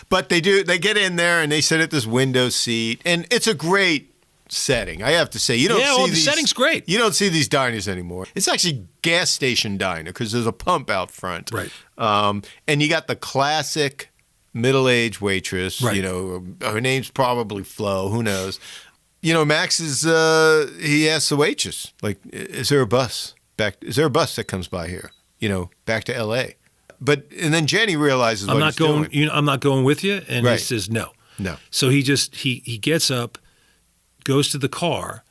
But they get in there and they sit at this window seat, and it's a great setting. I have to say, you don't see the setting's great. You don't see these diners anymore. It's actually gas station diner because there's a pump out front. Right. And you got the classic middle-aged waitress. Right. Her name's probably Flo. Who knows? Max he asks the waitress, like, is there a bus that comes by here, back to L.A.? And then Jenny realizes what he's doing. I'm not going with you. And he says, no. So he gets up, goes to the car,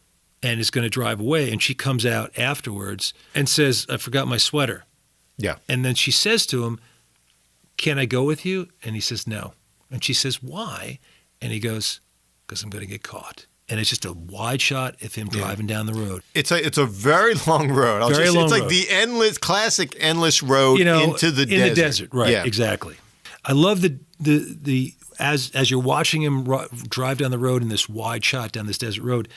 and is going to drive away. And she comes out afterwards and says, I forgot my sweater. Yeah. And then she says to him, can I go with you? And he says, no. And she says, why? And he goes, because I'm going to get caught. And it's just a wide shot of him driving down the road. It's a very long road. It's like the classic endless road into the desert. In the desert, right? Yeah. Exactly. I love the as you're watching him drive down the road in this wide shot down this desert road.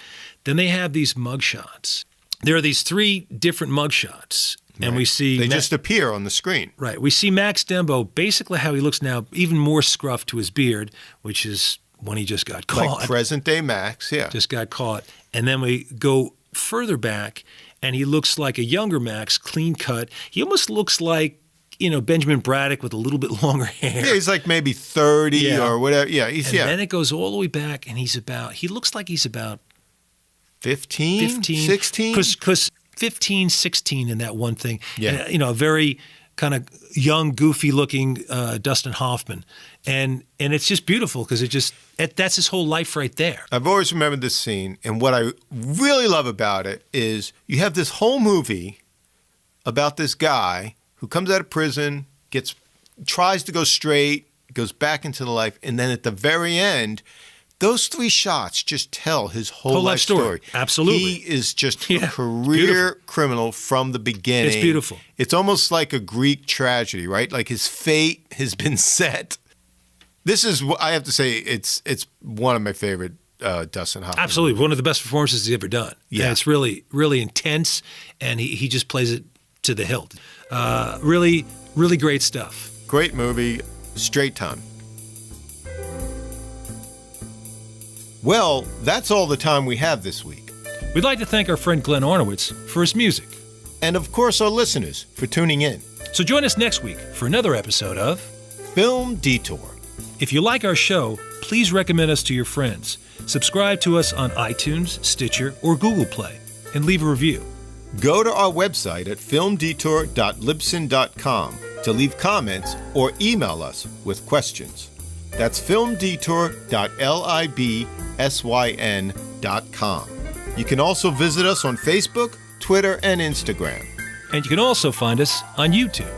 Then they have these mug shots. There are these 3 different mug shots, and we see they just appear on the screen. Right. We see Max Dembo basically how he looks now, even more scruff to his beard, which is when he just got caught. Like present day Max, yeah. Just got caught. And then we go further back and he looks like a younger Max, clean cut. He almost looks like, Benjamin Braddock with a little bit longer hair. Yeah, he's like maybe 30 or whatever. Yeah, and then it goes all the way back, and he looks like he's about 15, 16? Because 15, 16 in that one thing. Yeah. A very kind of young, goofy-looking Dustin Hoffman. And it's just beautiful because that's his whole life right there. I've always remembered this scene, and what I really love about it is you have this whole movie about this guy who comes out of prison, tries to go straight, goes back into the life, and then at the very end, those 3 shots just tell his whole life story. Absolutely. He is just a career criminal from the beginning. It's beautiful. It's almost like a Greek tragedy, right? Like his fate has been set. This is, I have to say, it's one of my favorite Dustin Hoffman. Absolutely. One of the best performances he's ever done. Yeah. And it's really, really intense, and he just plays it to the hilt. Really, really great stuff. Great movie, straight time. Well, that's all the time we have this week. We'd like to thank our friend Glenn Arnowitz for his music. And of course, our listeners for tuning in. So join us next week for another episode of Film Detour. If you like our show, please recommend us to your friends. Subscribe to us on iTunes, Stitcher, or Google Play, and leave a review. Go to our website at filmdetour.libsyn.com to leave comments or email us with questions. That's filmdetour.libsyn.com. You can also visit us on Facebook, Twitter, and Instagram. And you can also find us on YouTube.